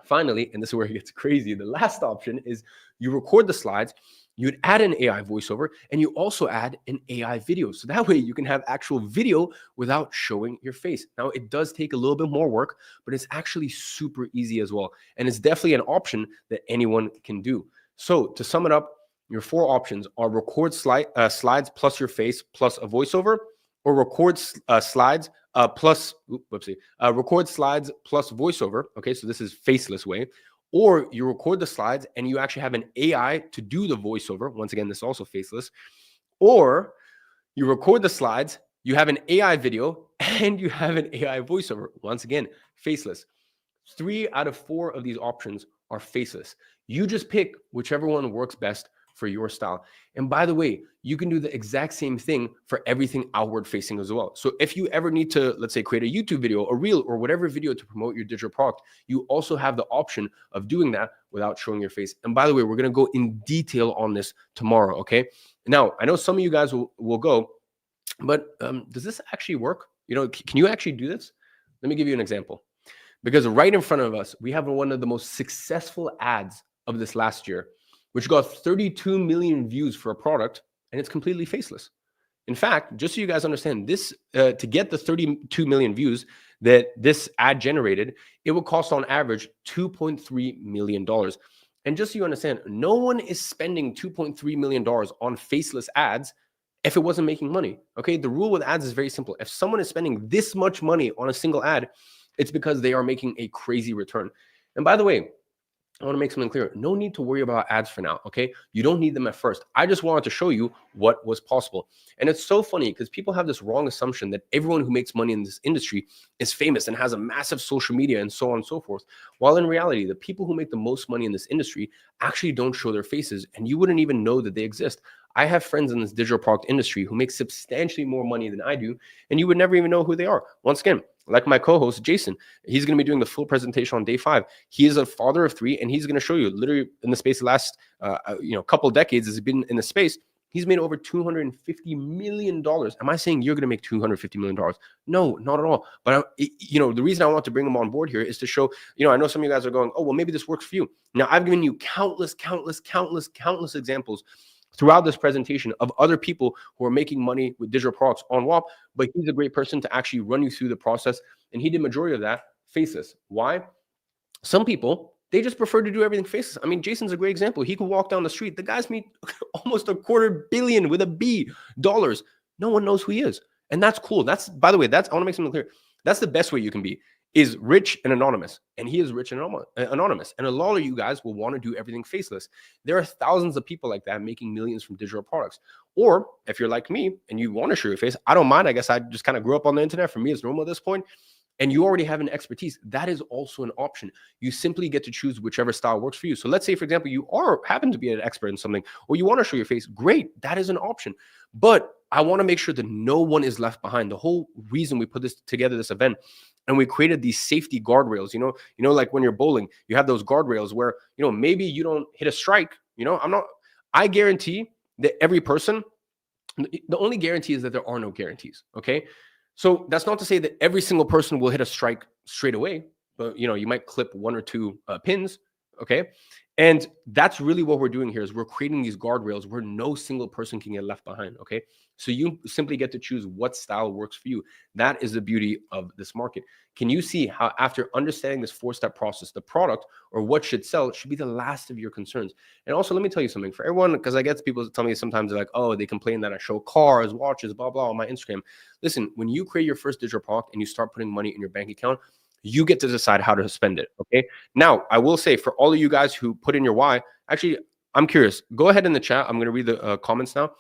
Finally, and this is where it gets crazy, the last option is you record the slides, you'd add an AI voiceover, and you also add an AI video. So that way you can have actual video without showing your face. Now, it does take a little bit more work, but it's actually super easy as well. And it's definitely an option that anyone can do. So to sum it up, Your four options are record slides plus your face plus a voiceover, or record slides record slides plus voiceover. Okay, so this is faceless way. Or you record the slides and you actually have an AI to do the voiceover. Once again, this is also faceless. Or you record the slides, you have an AI video, and you have an AI voiceover. Once again, faceless. 3 out of 4 of these options are faceless. You just pick whichever one works best for your style. And by the way, you can do the exact same thing for everything outward facing as well. So if you ever need to, let's say, create a YouTube video, a reel, or whatever video to promote your digital product, you also have the option of doing that without showing your face. And by the way, we're going to go in detail on this tomorrow. Okay. Now, I know some of you guys will go, but does this actually work? You know, can you actually do this? Let me give you an example. Because right in front of us, we have one of the most successful ads of this last year, which got 32 million views for a product, and it's completely faceless. In fact, just so you guys understand, this to get the 32 million views that this ad generated, it would cost on average $2.3 million. And just so you understand, no one is spending $2.3 million on faceless ads if it wasn't making money. Okay, the rule with ads is very simple. If someone is spending this much money on a single ad, it's because they are making a crazy return. And by the way, I want to make something clear. No need to worry about ads for now, okay? You don't need them at first. I just wanted to show you what was possible. And it's so funny because people have this wrong assumption that everyone who makes money in this industry is famous and has a massive social media and so on and so forth. While in reality, the people who make the most money in this industry actually don't show their faces, and you wouldn't even know that they exist. I have friends in this digital product industry who make substantially more money than I do, and you would never even know who they are. Once again, like my co-host, Jason, he's going to be doing the full presentation on day 5. He is a father of 3, and he's going to show you literally in the space of the last, couple decades has been in the space. He's made over $250 million. Am I saying you're going to make $250 million? No, not at all. But, the reason I want to bring him on board here is to show, I know some of you guys are going, oh, well, maybe this works for you. Now, I've given you countless examples throughout this presentation of other people who are making money with digital products on WAP, but he's a great person to actually run you through the process. And he did majority of that faceless. Why? Some people, they just prefer to do everything faceless. I mean, Jason's a great example. He could walk down the street. The guy's made almost $250 million with a B dollars. No one knows who he is. And that's cool. That's, by the way, I want to make something clear. That's the best way you can be, is rich and anonymous. And he is rich and anonymous. And a lot of you guys will want to do everything faceless. There are thousands of people like that making millions from digital products. Or if you're like me and you want to show your face, I don't mind. I guess I just kind of grew up on the internet. For me, it's normal at this point. And you already have an expertise. That is also an option. You simply get to choose whichever style works for you. So let's say, for example, you happen to be an expert in something, or you want to show your face. Great. That is an option. But I want to make sure that no one is left behind. The whole reason we put this together, this event, and we created these safety guardrails, like when you're bowling, you have those guardrails where, maybe you don't hit a strike, I guarantee that every person, the only guarantee is that there are no guarantees. Okay. So that's not to say that every single person will hit a strike straight away, but you might clip 1 or 2 pins. Okay. And that's really what we're doing here, is we're creating these guardrails where no single person can get left behind. Okay. So you simply get to choose what style works for you. That is the beauty of this market. Can you see how, after understanding this 4-step process, the product or what should sell should be the last of your concerns? And also, let me tell you something for everyone, because I get people tell me sometimes they're like, oh, they complain that I show cars, watches, blah, blah on my Instagram. Listen, when you create your first digital product and you start putting money in your bank account, you get to decide how to spend it. Okay. Now, I will say, for all of you guys who put in your why, actually, I'm curious. Go ahead in the chat. I'm going to read the comments now.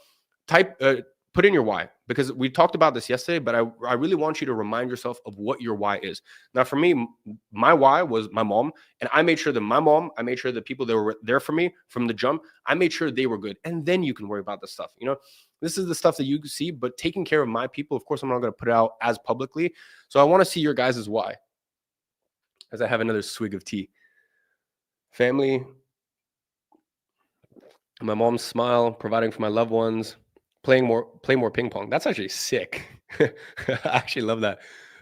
Put in your why, because we talked about this yesterday, but I really want you to remind yourself of what your why is. Now, for me, my why was my mom, and I made sure that I made sure the people that were there for me from the jump, I made sure they were good. And then you can worry about the stuff. This is the stuff that you see, but taking care of my people, of course, I'm not going to put it out as publicly. So I want to see your guys' why. As I have another swig of tea. Family, my mom's smile, providing for my loved ones, play more ping pong. That's actually sick. I actually love that.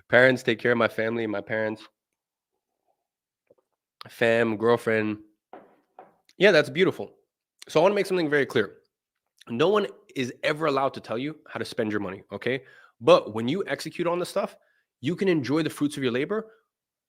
Parents, take care of my family, my parents, girlfriend. Yeah, that's beautiful. So I want to make something very clear. No one is ever allowed to tell you how to spend your money, okay? But when you execute on the stuff, you can enjoy the fruits of your labor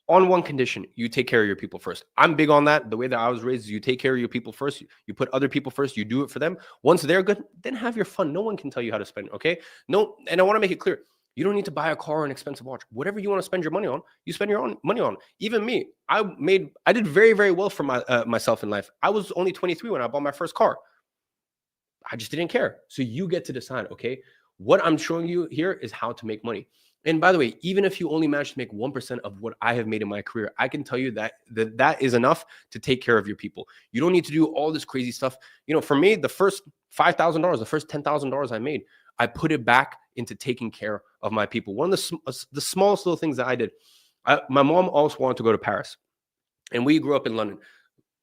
on one condition: you take care of your people first. I'm big on that. The way that I was raised, you take care of your people first. You put other people first. You do it for them. Once they're good, then have your fun. No one can tell you how to spend. Okay. No, and I want to make it clear: you don't need to buy a car or an expensive watch. Whatever you want to spend your money on, you spend your own money on. Even me, I did very, very well for myself in life. I was only 23 when I bought my first car. I just didn't care. So you get to decide, okay? What I'm showing you here is how to make money. And by the way, even if you only manage to make 1% of what I have made in my career, I can tell you that is enough to take care of your people. You don't need to do all this crazy stuff. You know, for me, the first $5,000, the first $10,000 I made, I put it back into taking care of my people. One of the smallest little things that I did, my mom also wanted to go to Paris, and we grew up in London.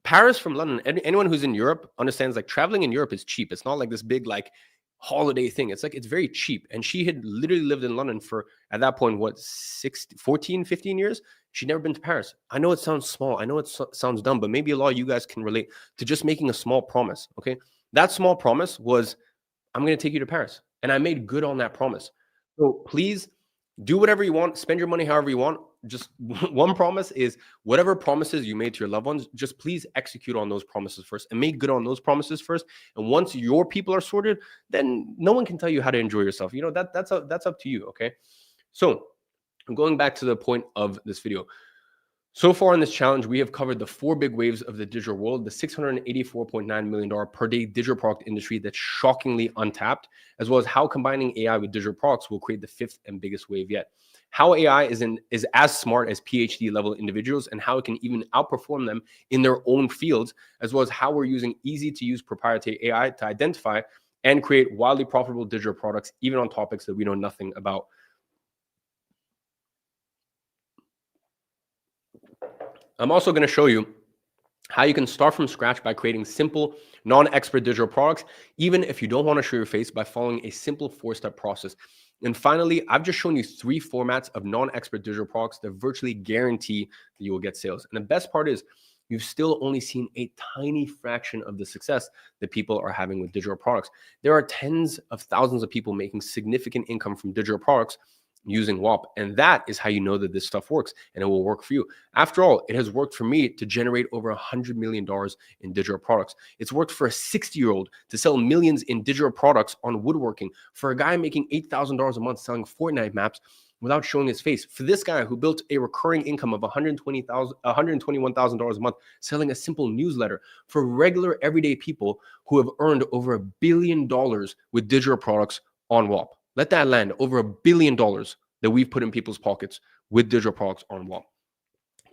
Paris from London, anyone who's in Europe understands, like, traveling in Europe is cheap. It's not like this big like holiday thing. It's like, it's very cheap. And she had literally lived in London for, at that point, what, 15 years. She'd never been to Paris. I know it sounds small. I know it sounds dumb, but maybe a lot of you guys can relate to just making a small promise. Okay. That small promise was, I'm going to take you to Paris. And I made good on that promise. So please do whatever you want, spend your money however you want. Just one promise is, whatever promises you made to your loved ones, just please execute on those promises first and make good on those promises first. And once your people are sorted, then no one can tell you how to enjoy yourself. You know, that's up to you. Okay. So going back to the point of this video. So far in this challenge, we have covered the 4 big waves of the digital world, the $684.9 million per day digital product industry that's shockingly untapped, as well as how combining AI with digital products will create the 5th and biggest wave yet. How AI is as smart as PhD level individuals, and how it can even outperform them in their own fields, as well as how we're using easy to use proprietary AI to identify and create wildly profitable digital products, even on topics that we know nothing about. I'm also going to show you how you can start from scratch by creating simple, non-expert digital products, even if you don't want to show your face, by following a simple 4-step process. And finally, I've just shown you 3 formats of non-expert digital products that virtually guarantee that you will get sales. And the best part is, you've still only seen a tiny fraction of the success that people are having with digital products. There are tens of thousands of people making significant income from digital products using WAP. And that is how you know that this stuff works and it will work for you. After all, it has worked for me to generate over $100 million in digital products. It's worked for a 60-year-old to sell millions in digital products on woodworking, for a guy making $8,000 a month selling Fortnite maps without showing his face, for this guy who built a recurring income of $121,000 a month selling a simple newsletter, for regular everyday people who have earned over $1 billion with digital products on WAP. Let that land, over $1 billion that we've put in people's pockets with digital products on WAP.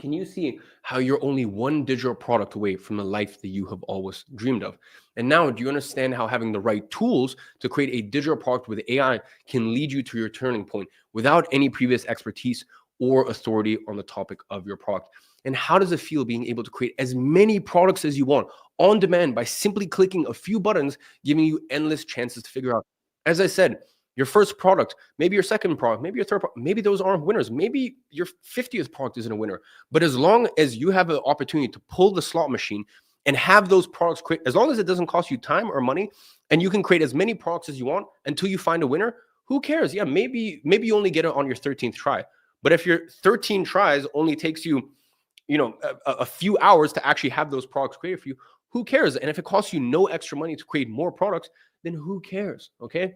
Can you see how you're only one digital product away from the life that you have always dreamed of? And now, do you understand how having the right tools to create a digital product with AI can lead you to your turning point without any previous expertise or authority on the topic of your product? And how does it feel being able to create as many products as you want on demand by simply clicking a few buttons, giving you endless chances to figure out? As I said, your first product, maybe your second product, maybe your third product, maybe those aren't winners. Maybe your 50th product isn't a winner. But as long as you have an opportunity to pull the slot machine and have those products create, as long as it doesn't cost you time or money, and you can create as many products as you want until you find a winner, who cares? Yeah, maybe you only get it on your 13th try. But if your 13 tries only takes you, a few hours to actually have those products created for you, who cares? And if it costs you no extra money to create more products, then who cares? Okay.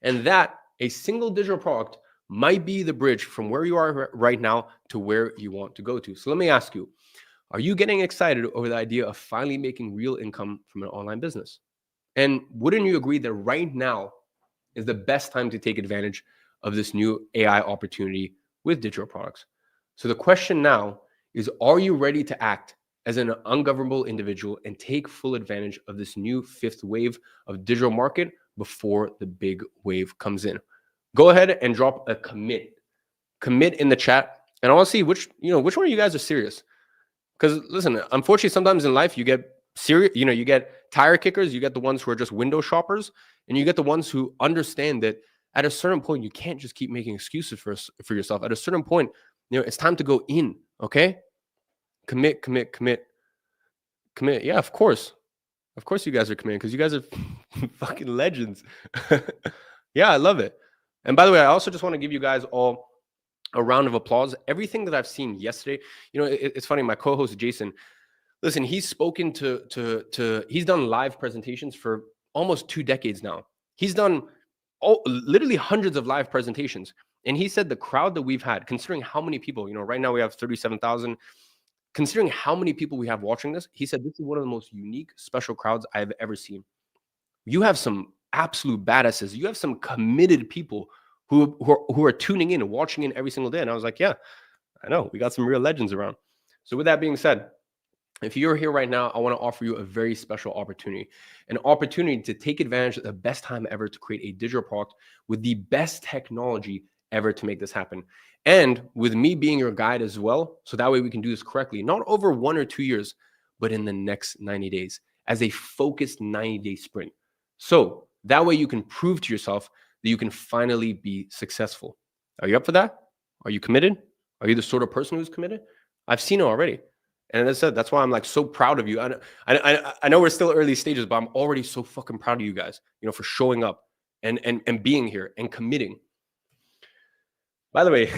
And that, a single digital product, might be the bridge from where you are right now to where you want to go to. So let me ask you, are you getting excited over the idea of finally making real income from an online business? And wouldn't you agree that right now is the best time to take advantage of this new AI opportunity with digital products? So the question now is, are you ready to act as an ungovernable individual and take full advantage of this new 5th wave of digital market before the big wave comes in? Go ahead and drop a commit in the chat, and I want to see which one of you guys are serious. Because listen, unfortunately, sometimes in life you get serious, you get tire kickers, you get the ones who are just window shoppers, and you get the ones who understand that at a certain point you can't just keep making excuses for yourself. At a certain point, it's time to go in. Okay, commit. Yeah, of course you guys are committing, because you guys are fucking legends. Yeah, I love it. And by the way, I also just want to give you guys all a round of applause. Everything that I've seen yesterday, it's funny. My co-host Jason, listen, he's spoken to he's done live presentations for almost 2 decades now. He's done literally hundreds of live presentations. And he said the crowd that we've had, considering how many people, right now we have 37,000, considering how many people we have watching this, he said this is one of the most unique, special crowds I've ever seen. You have some absolute badasses. You have some committed people who are tuning in and watching in every single day. And I was like, yeah, I know. We got some real legends around. So with that being said, if you're here right now, I want to offer you a very special opportunity, an opportunity to take advantage of the best time ever to create a digital product with the best technology ever to make this happen. And with me being your guide as well, so that way we can do this correctly, not over 1 or 2 years, but in the next 90 days as a focused 90-day sprint. So that way you can prove to yourself that you can finally be successful. Are you up for that? Are you committed? Are you the sort of person who's committed? I've seen it already. And as I said, that's why I'm like so proud of you. I know we're still early stages, but I'm already so fucking proud of you guys, for showing up and being here and committing. By the way,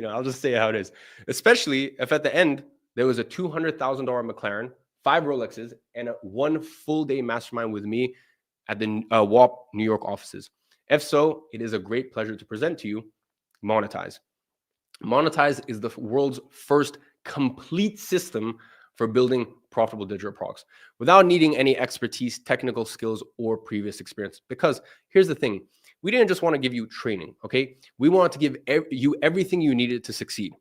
I'll just say how it is, especially if at the end there was a $200,000 McLaren, 5 Rolexes, and a 1 full day mastermind with me at the WAP New York offices. If so, it is a great pleasure to present to you Monetize. Monetize is the world's first complete system for building profitable digital products without needing any expertise, technical skills, or previous experience. Because here's the thing, we didn't just want to give you training, okay? We wanted to give you everything you needed to succeed.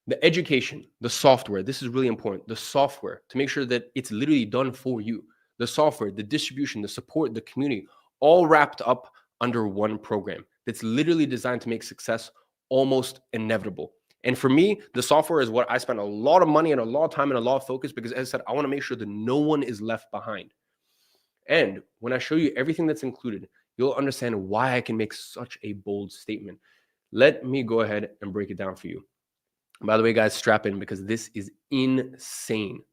The education, the software, this is really important, the software to make sure that it's literally done for you. The software, the distribution, the support, the community, all wrapped up under one program that's literally designed to make success almost inevitable. And for me, the software is what I spend a lot of money and a lot of time and a lot of focus, because as I said, I want to make sure that no one is left behind. And when I show you everything that's included, you'll understand why I can make such a bold statement. Let me go ahead and break it down for you. By the way, guys, strap in because this is insane.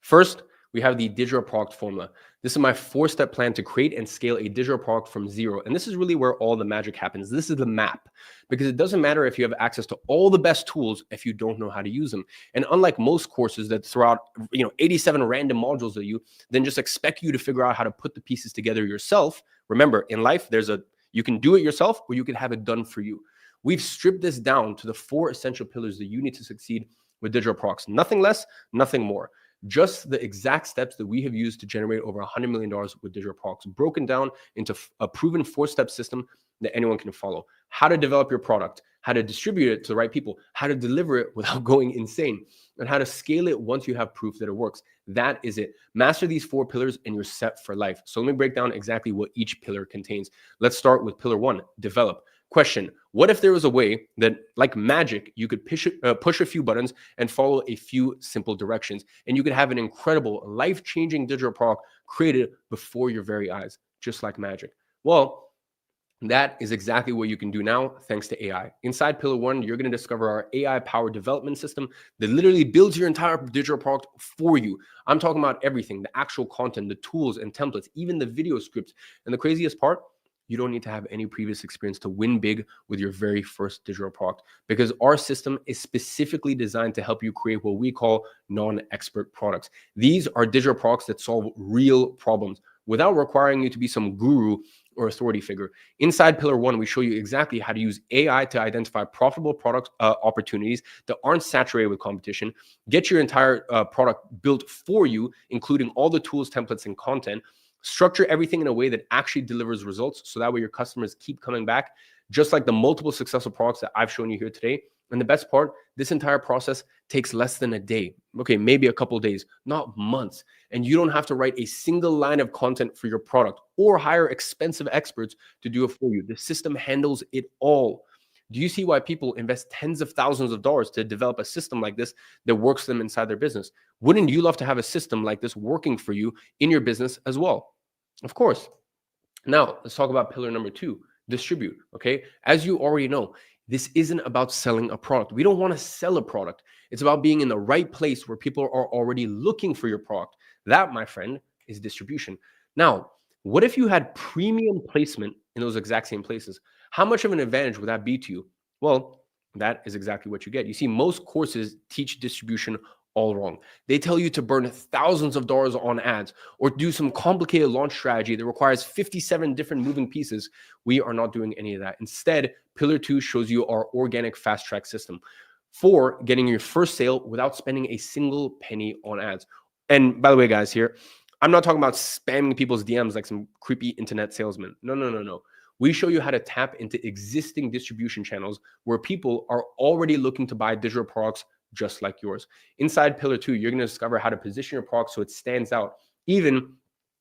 First, we have the digital product formula. This is my 4-step plan to create and scale a digital product from zero. And this is really where all the magic happens. This is the map, because it doesn't matter if you have access to all the best tools if you don't know how to use them. And unlike most courses that throw out 87 random modules at you, then just expect you to figure out how to put the pieces together yourself. Remember, in life, you can do it yourself or you can have it done for you. We've stripped this down to the 4 essential pillars that you need to succeed with digital products. Nothing less, nothing more. Just the exact steps that we have used to generate over $100 million with digital products, broken down into a proven 4-step system that anyone can follow. How to develop your product, how to distribute it to the right people, how to deliver it without going insane, and how to scale it once you have proof that it works. That is it. Master these 4 pillars and you're set for life. So let me break down exactly what each pillar contains. Let's start with pillar 1, develop. Question, what if there was a way that, like magic, you could push a few buttons and follow a few simple directions, and you could have an incredible, life-changing digital product created before your very eyes, just like magic? Well, that is exactly what you can do now thanks to AI. Inside Pillar 1, you're going to discover our AI-powered development system that literally builds your entire digital product for you. I'm talking about everything, the actual content, the tools and templates, even the video scripts. And the craziest part, you don't need to have any previous experience to win big with your very first digital product, because our system is specifically designed to help you create what we call non-expert products. These are digital products that solve real problems without requiring you to be some guru or authority figure. Inside Pillar 1, we show you exactly how to use AI to identify profitable product opportunities that aren't saturated with competition, get your entire product built for you, including all the tools, templates, and content. Structure everything in a way that actually delivers results, so that way your customers keep coming back, just like the multiple successful products that I've shown you here today. And the best part, this entire process takes less than a day. Okay, maybe a couple of days, not months. And you don't have to write a single line of content for your product or hire expensive experts to do it for you. The system handles it all. Do you see why people invest tens of thousands of dollars to develop a system like this that works for them inside their business? Wouldn't you love to have a system like this working for you in your business as well? Of course. Now, let's talk about pillar number 2, distribute. Okay. As you already know, this isn't about selling a product. We don't want to sell a product. It's about being in the right place where people are already looking for your product. That, my friend, is distribution. Now, what if you had premium placement in those exact same places? How much of an advantage would that be to you? Well, That is exactly what you get. You see, most courses teach distribution all wrong. They tell you to burn thousands of dollars on ads or do some complicated launch strategy that requires 57 different moving pieces. We are not doing any of that. Instead, Pillar 2 shows you our organic fast track system for getting your first sale without spending a single penny on ads. And by the way, guys, here, I'm not talking about spamming people's DMs like some creepy internet salesman. No, no, no, no. We show you how to tap into existing distribution channels where people are already looking to buy digital products just like yours. Inside Pillar 2, you're going to discover how to position your product so it stands out, even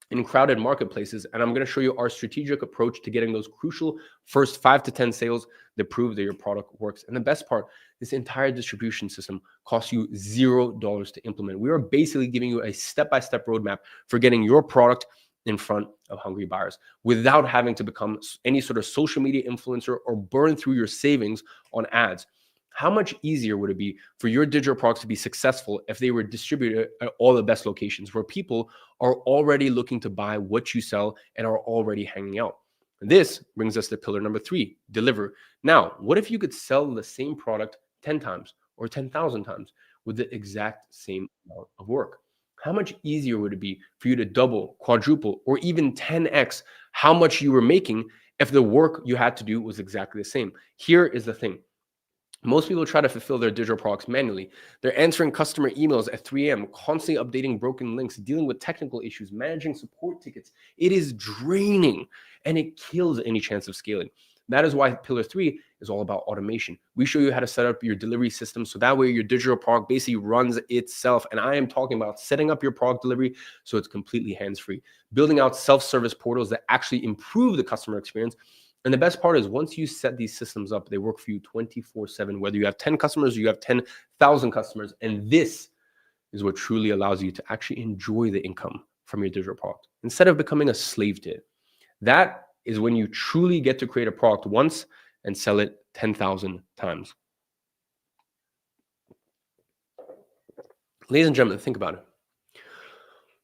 in crowded marketplaces. And I'm going to show you our strategic approach to getting those crucial first 5 to 10 sales that prove that your product works. And the best part, this entire distribution system costs you $0 to implement. We are basically giving you a step-by-step roadmap for getting your product in front of hungry buyers without having to become any sort of social media influencer or burn through your savings on ads. How much easier would it be for your digital products to be successful if they were distributed at all the best locations where people are already looking to buy what you sell and are already hanging out? This brings us to pillar number 3, deliver. Now, what if you could sell the same product 10 times or 10,000 times with the exact same amount of work? How much easier would it be for you to double, quadruple, or even 10x how much you were making if the work you had to do was exactly the same? Here is the thing. Most people try to fulfill their digital products manually. They're answering customer emails at 3 a.m., constantly updating broken links, dealing with technical issues, managing support tickets. It is draining and it kills any chance of scaling. That is why Pillar 3 is all about automation. We show you how to set up your delivery system so that way your digital product basically runs itself. And I am talking about setting up your product delivery so it's completely hands-free, building out self-service portals that actually improve the customer experience. And the best part is once you set these systems up, they work for you 24/7, whether you have 10 customers or you have 10,000 customers. And this is what truly allows you to actually enjoy the income from your digital product instead of becoming a slave to it. That is when you truly get to create a product once and sell it 10,000 times. Ladies and gentlemen, think about it.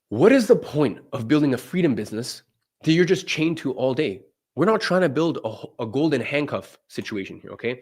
What is the point of building a freedom business that you're just chained to all day? We're not trying to build a golden handcuff situation here, okay?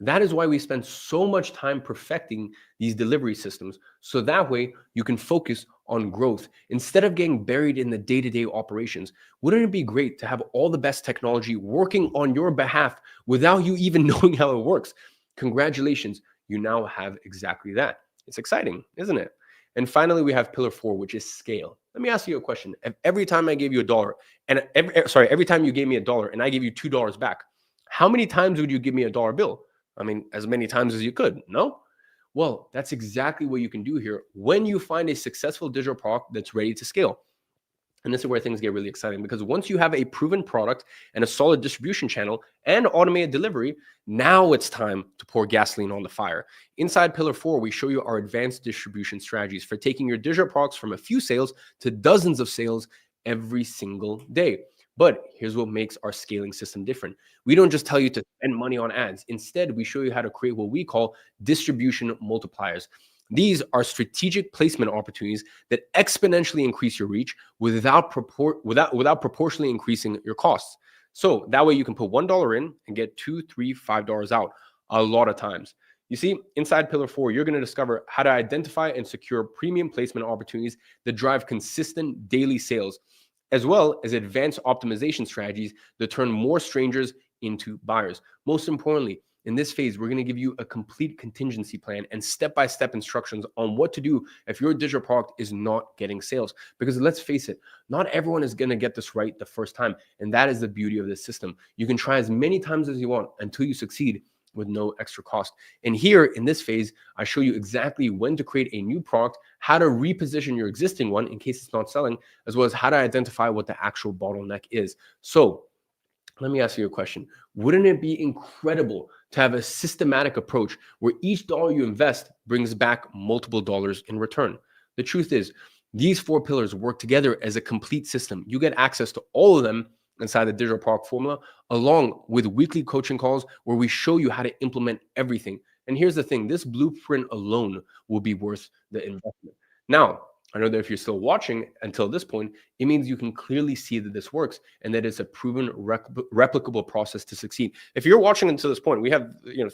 That is why we spend so much time perfecting these delivery systems. So that way you can focus on growth instead of getting buried in the day-to-day operations. Wouldn't it be great to have all the best technology working on your behalf without you even knowing how it works? Congratulations, you now have exactly that. It's exciting, isn't it? And finally, we have pillar 4, which is scale. Let me ask you a question. If every time I gave you a dollar, and every time you gave me a dollar and I gave you $2 back, how many times would you give me a dollar bill? I mean, as many times as you could, no? Well, that's exactly what you can do here when you find a successful digital product that's ready to scale. And this is where things get really exciting because once you have a proven product and a solid distribution channel and automated delivery, now it's time to pour gasoline on the fire. Inside Pillar 4, we show you our advanced distribution strategies for taking your digital products from a few sales to dozens of sales every single day. But here's what makes our scaling system different. We don't just tell you to spend money on ads. Instead, we show you how to create what we call distribution multipliers. These are strategic placement opportunities that exponentially increase your reach without proportionally increasing your costs. So that way you can put $1 in and get $2, $3, $5 out a lot of times. You see, inside Pillar 4, you're going to discover how to identify and secure premium placement opportunities that drive consistent daily sales, as well as advanced optimization strategies that turn more strangers into buyers. Most importantly, in this phase, we're going to give you a complete contingency plan and step-by-step instructions on what to do if your digital product is not getting sales. Because let's face it, not everyone is going to get this right the first time. And that is the beauty of this system. You can try as many times as you want until you succeed with no extra cost. And here in this phase, I show you exactly when to create a new product, how to reposition your existing one in case it's not selling, as well as how to identify what the actual bottleneck is. So let me ask you a question. Wouldn't it be incredible to have a systematic approach where each dollar you invest brings back multiple dollars in return? The truth is, these 4 pillars work together as a complete system. You get access to all of them inside the digital product formula, along with weekly coaching calls where we show you how to implement everything. And here's the thing, this blueprint alone will be worth the investment. Now, I know that if you're still watching until this point, it means you can clearly see that this works and that it's a proven replicable process to succeed. If you're watching until this point, we have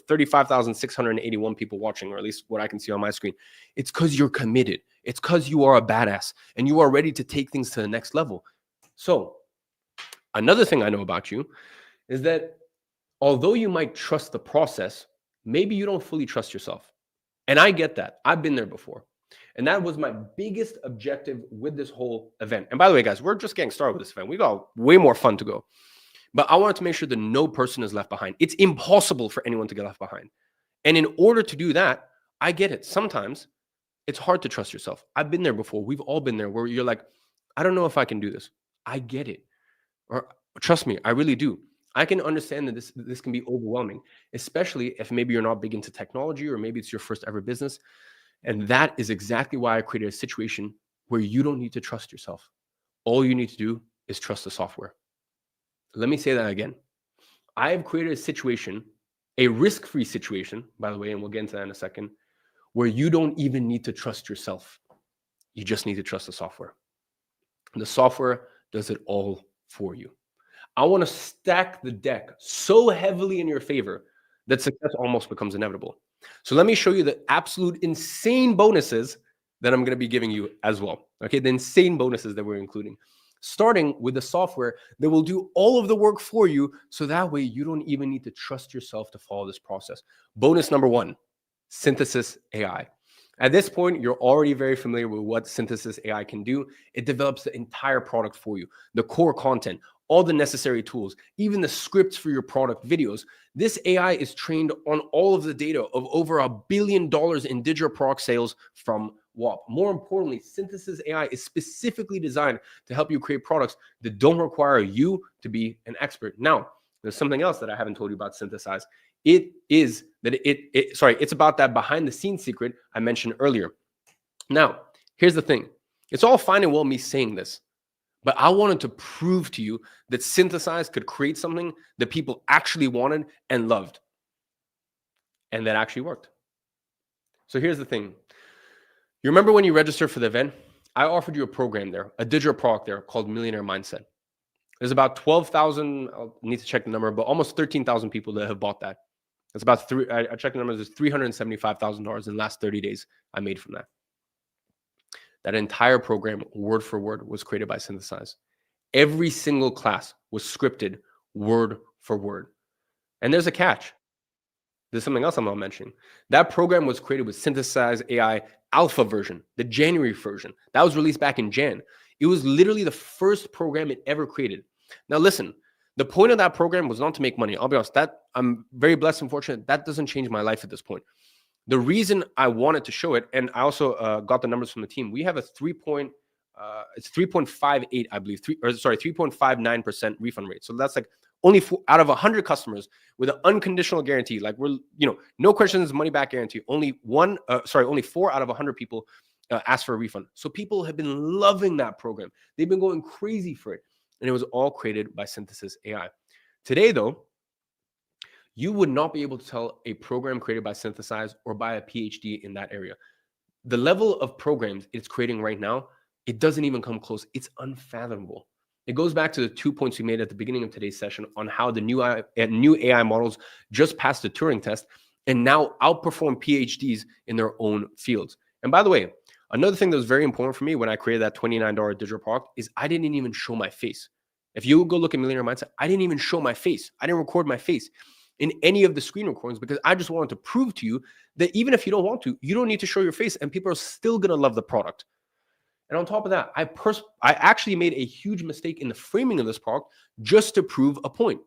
35,681 people watching, or at least what I can see on my screen. It's because you're committed. It's because you are a badass and you are ready to take things to the next level. So another thing I know about you is that although you might trust the process, maybe you don't fully trust yourself. And I get that. I've been there before. And that was my biggest objective with this whole event. And by the way, guys, we're just getting started with this event. We got way more fun to go. But I wanted to make sure that no person is left behind. It's impossible for anyone to get left behind. And in order to do that, I get it. Sometimes it's hard to trust yourself. I've been there before. We've all been there where you're like, I don't know if I can do this. I get it. Or trust me, I really do. I can understand that this can be overwhelming, especially if maybe you're not big into technology or maybe it's your first ever business. And that is exactly why I created a situation where you don't need to trust yourself. All you need to do is trust the software. Let me say that again. I have created a situation, a risk-free situation, by the way, and we'll get into that in a second, where you don't even need to trust yourself. You just need to trust the software. The software does it all for you. I want to stack the deck so heavily in your favor that success almost becomes inevitable. So let me show you the absolute insane bonuses that I'm going to be giving you as well. Okay, the insane bonuses that we're including, starting with the software that will do all of the work for you. So that way you don't even need to trust yourself to follow this process. Bonus number one, Synthesis AI. At this point, you're already very familiar with what Synthesis AI can do. It develops the entire product for you, the core content, all the necessary tools, even the scripts for your product videos. This AI is trained on all of the data of over $1 billion in digital product sales from WAP. More importantly, Synthesis AI is specifically designed to help you create products that don't require you to be an expert. Now, there's something else that I haven't told you about Synthesize. It's about that behind the scenes secret I mentioned earlier. Now, here's the thing. It's all fine and well me saying this, but I wanted to prove to you that Synthesize could create something that people actually wanted and loved. And that actually worked. So here's the thing. You remember when you registered for the event? I offered you a program there, a digital product there called Millionaire Mindset. There's about 12,000, I'll need to check the number, but almost 13,000 people that have bought that. It's about I checked the numbers, it's $375,000 in the last 30 days I made from that. That entire program, word for word, was created by Synthesize. Every single class was scripted word for word. And there's a catch. There's something else I'm not mentioning. That program was created with Synthesize AI alpha version, the January version. That was released back in Jan. It was literally the first program it ever created. Now listen, the point of that program was not to make money. I'll be honest, that I'm very blessed and fortunate. That doesn't change my life at this point. The reason I wanted to show it, and I also got the numbers from the team. We have a 3.58, I believe, 3.59% refund rate. So that's like only 4 out of 100 customers with an unconditional guarantee. Like no questions, money back guarantee. Only 4 out of 100 people ask for a refund. So people have been loving that program. They've been going crazy for it. And it was all created by Synthesis AI. Today, though, you would not be able to tell a program created by Synthesize or by a PhD in that area. The level of programs it's creating right now, it doesn't even come close. It's unfathomable. It goes back to the 2 points we made at the beginning of today's session on how the new AI models just passed the Turing test and now outperform PhDs in their own fields. And by the way, another thing that was very important for me when I created that $29 digital product is I didn't even show my face. If you go look at Millionaire Mindset, I didn't even show my face. I didn't record my face in any of the screen recordings because I just wanted to prove to you that even if you don't want to, you don't need to show your face and people are still going to love the product. And on top of that, I actually made a huge mistake in the framing of this product just to prove a point.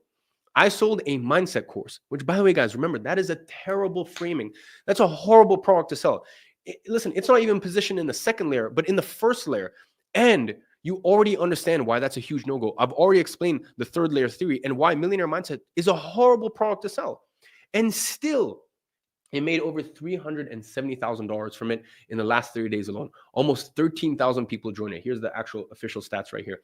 I sold a mindset course, which, by the way, guys, remember, that is a terrible framing. That's a horrible product to sell. Listen, it's not even positioned in the second layer, but in the first layer. And you already understand why that's a huge no-go. I've already explained the third layer theory and why Millionaire Mindset is a horrible product to sell. And still, it made over $370,000 from it in the last 30 days alone. Almost 13,000 people joined it. Here's the actual official stats right here.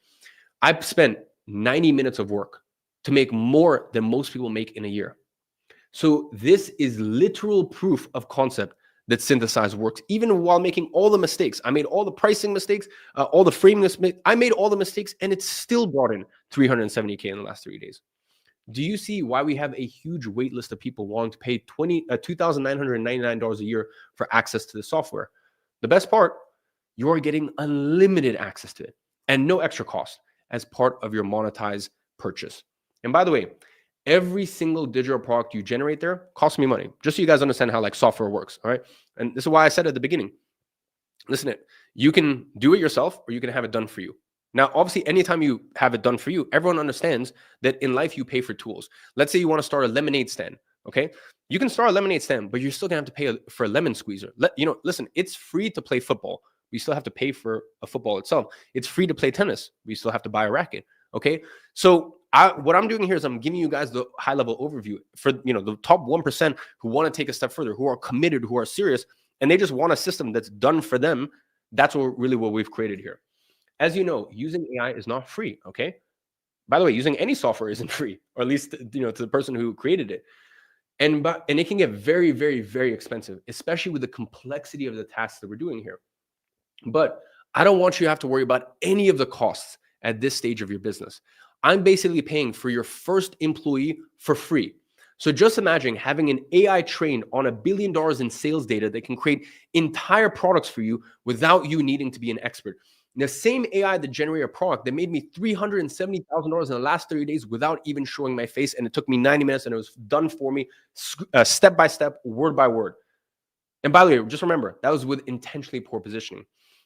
I've spent 90 minutes of work to make more than most people make in a year. So this is literal proof of concept that synthesized works, even while making all the mistakes. I made all the pricing mistakes, all the framing mistakes. I made all the mistakes, and it still brought in 370K in the last 3 days. Do you see why we have a huge wait list of people wanting to pay $2,999 a year for access to the software? The best part, you're getting unlimited access to it and no extra cost as part of your monetized purchase. And by the way, every single digital product you generate there costs me money, just so you guys understand how like software works. All right. And this is why I said at the beginning, listen, you can do it yourself or you can have it done for you. Now, obviously, anytime you have it done for you, everyone understands that in life you pay for tools. Let's say you want to start a lemonade stand. Okay. You can start a lemonade stand, but you're still gonna have to pay for a lemon squeezer. Listen, it's free to play football. We still have to pay for a football itself. It's free to play tennis. We still have to buy a racket. Okay. So what I'm doing here is I'm giving you guys the high level overview for, the top 1% who want to take a step further, who are committed, who are serious, and they just want a system that's done for them. That's what we've created here. As you know, using AI is not free. Okay. By the way, using any software isn't free, or at least, to the person who created it. And it can get very, very, very expensive, especially with the complexity of the tasks that we're doing here. But I don't want you to have to worry about any of the costs at this stage of your business. I'm basically paying for your first employee for free. So just imagine having an AI trained on $1 billion in sales data that can create entire products for you without you needing to be an expert. The same AI that generated a product that made me $370,000 in the last 30 days without even showing my face, and it took me 90 minutes, and it was done for me step by step, word by word. And by the way, just remember, that was with intentionally poor positioning.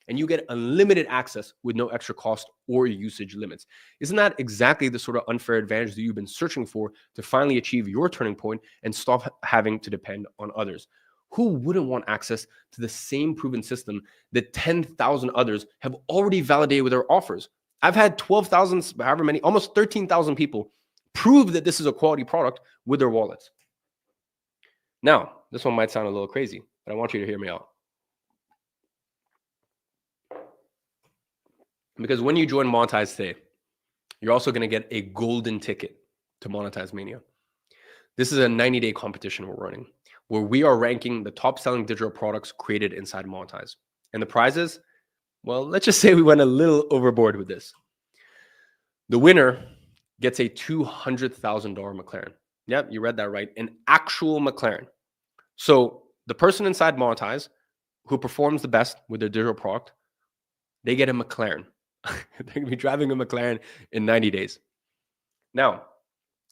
And you get unlimited access with no extra cost or usage limits. Isn't that exactly the sort of unfair advantage that you've been searching for to finally achieve your turning point and stop having to depend on others? Who wouldn't want access to the same proven system that 10,000 others have already validated with their offers? I've had 12,000, however many, almost 13,000 people prove that this is a quality product with their wallets. Now, this one might sound a little crazy, but I want you to hear me out. Because when you join Monetize today, you're also going to get a golden ticket to Monetize Mania. This is a 90-day competition we're running where we are ranking the top selling digital products created inside Monetize. And the prizes, well, let's just say we went a little overboard with this. The winner gets a $200,000 McLaren. Yep, you read that right. An actual McLaren. So the person inside Monetize who performs the best with their digital product, they get a McLaren. They're going to be driving a McLaren in 90 days. Now,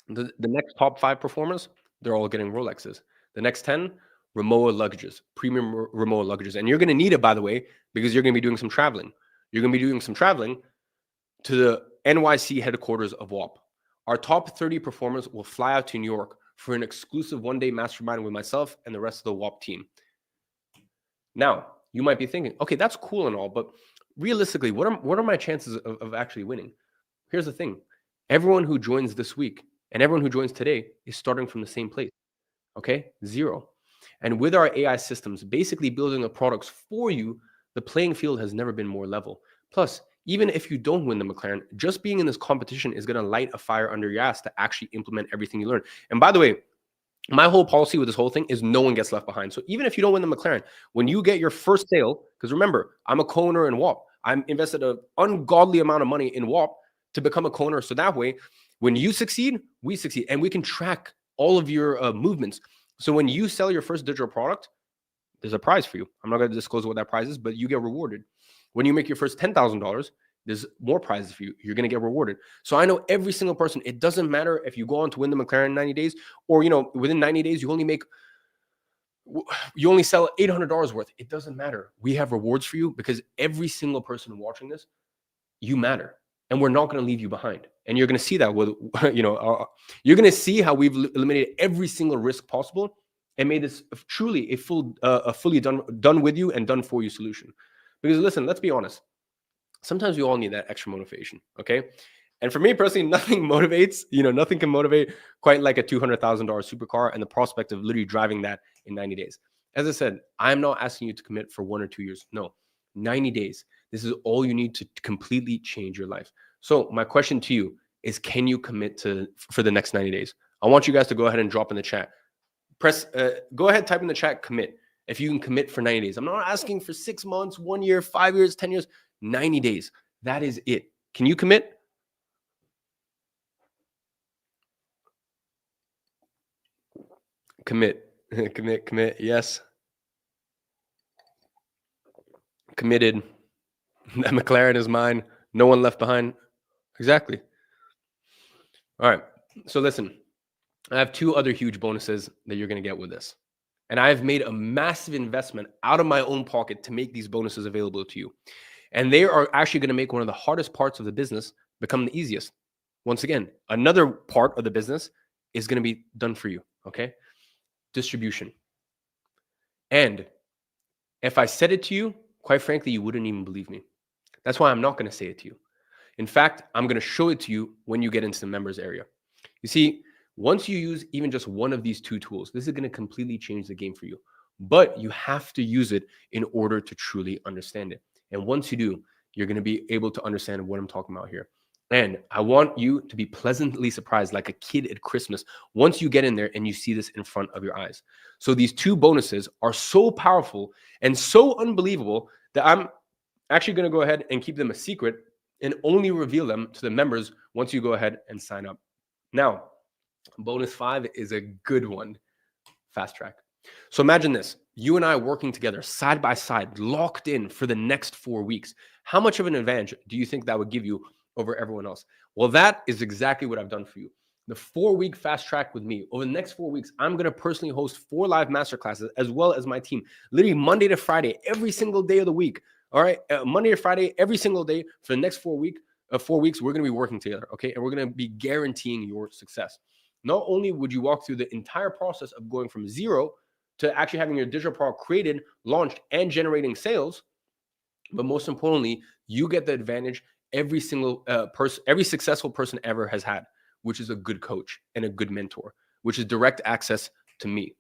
the next top 5 performers, they're all getting Rolexes. The next 10, Rimowa luggages, premium Rimowa luggages. And you're going to need it, by the way, because you're going to be doing some traveling. You're going to be doing some traveling to the NYC headquarters of WAP. Our top 30 performers will fly out to New York for an exclusive one-day mastermind with myself and the rest of the WAP team. Now, you might be thinking, okay, that's cool and all, but realistically, what are my chances of actually winning? Here's the thing. Everyone who joins this week and everyone who joins today is starting from the same place. Okay? 0. And with our AI systems basically building the products for you, the playing field has never been more level. Plus, even if you don't win the McLaren, just being in this competition is going to light a fire under your ass to actually implement everything you learn. And by the way, my whole policy with this whole thing is no one gets left behind. So even if you don't win the McLaren, when you get your first sale, because remember, I'm a co-owner in WAP. I'm invested an ungodly amount of money in WAP to become a co-owner. So that way, when you succeed, we succeed. And we can track all of your movements. So when you sell your first digital product, there's a prize for you. I'm not going to disclose what that prize is, but you get rewarded. When you make your first $10,000, there's more prizes for you. You're going to get rewarded. So I know every single person, it doesn't matter if you go on to win the McLaren in 90 days or, within 90 days, you only sell $800 worth. It doesn't matter. We have rewards for you because every single person watching this, you matter. And we're not going to leave you behind. And you're going to see that with, you're going to see how we've eliminated every single risk possible and made this truly a fully done with you and done for you solution. Because listen, let's be honest. Sometimes we all need that extra motivation, okay? And for me personally, nothing motivates, nothing can motivate quite like a $200,000 supercar and the prospect of literally driving that in 90 days. As I said, I'm not asking you to commit for 1 or 2 years. No, 90 days. This is all you need to completely change your life. So my question to you is, can you commit for the next 90 days? I want you guys to go ahead and drop in the chat. Go ahead, type in the chat, commit. If you can commit for 90 days, I'm not asking for 6 months, 1 year, 5 years, 10 years, 90 days. That is it. Can you commit? Commit, commit. Yes, committed. That McLaren is mine. No one left behind. Exactly. All right. So listen, I have two other huge bonuses that you're going to get with this. And I've made a massive investment out of my own pocket to make these bonuses available to you. And they are actually going to make one of the hardest parts of the business become the easiest. Once again, another part of the business is going to be done for you. Okay. Distribution. And if I said it to you, quite frankly, you wouldn't even believe me. That's why I'm not going to say it to you. In fact, I'm going to show it to you when you get into the members area. You see, once you use even just one of these two tools, this is going to completely change the game for you. But you have to use it in order to truly understand it. And once you do, you're going to be able to understand what I'm talking about here. And I want you to be pleasantly surprised, like a kid at Christmas, once you get in there and you see this in front of your eyes. So these two bonuses are so powerful and so unbelievable that I'm actually going to go ahead and keep them a secret and only reveal them to the members once you go ahead and sign up. Now, bonus 5 is a good one. Fast track. So imagine this, you and I working together side by side, locked in for the next 4 weeks. How much of an advantage do you think that would give you over everyone else? Well, that is exactly what I've done for you. The 4-week fast track with me. Over the next 4 weeks, I'm going to personally host 4 live masterclasses as well as my team, literally Monday to Friday, every single day of the week. All right, Monday to Friday, every single day for the next 4 weeks, we're going to be working together. Okay, and we're going to be guaranteeing your success. Not only would you walk through the entire process of going from zero to actually having your digital product created, launched, and generating sales, but most importantly, you get the advantage every single person, every successful person ever has had, which is a good coach and a good mentor, which is direct access to me.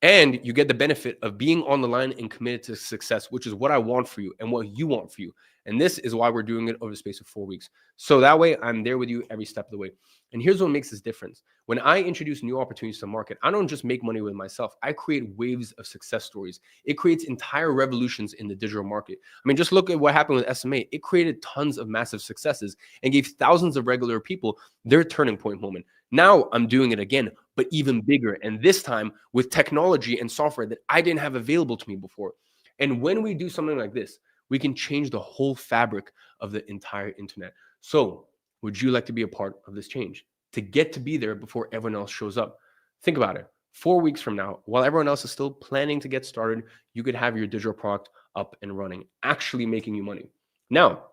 And you get the benefit of being on the line and committed to success, which is what I want for you and what you want for you. And this is why we're doing it over the space of 4 weeks. So that way I'm there with you every step of the way. And here's what makes this difference. When I introduce new opportunities to the market, I don't just make money with myself. I create waves of success stories. It creates entire revolutions in the digital market. I mean, just look at what happened with SMA. It created tons of massive successes and gave thousands of regular people their turning point moment. Now I'm doing it again, but even bigger. And this time with technology and software that I didn't have available to me before. And when we do something like this, we can change the whole fabric of the entire internet. So would you like to be a part of this change? To get to be there before everyone else shows up? Think about it. 4 weeks from now, while everyone else is still planning to get started, you could have your digital product up and running, actually making you money. Now,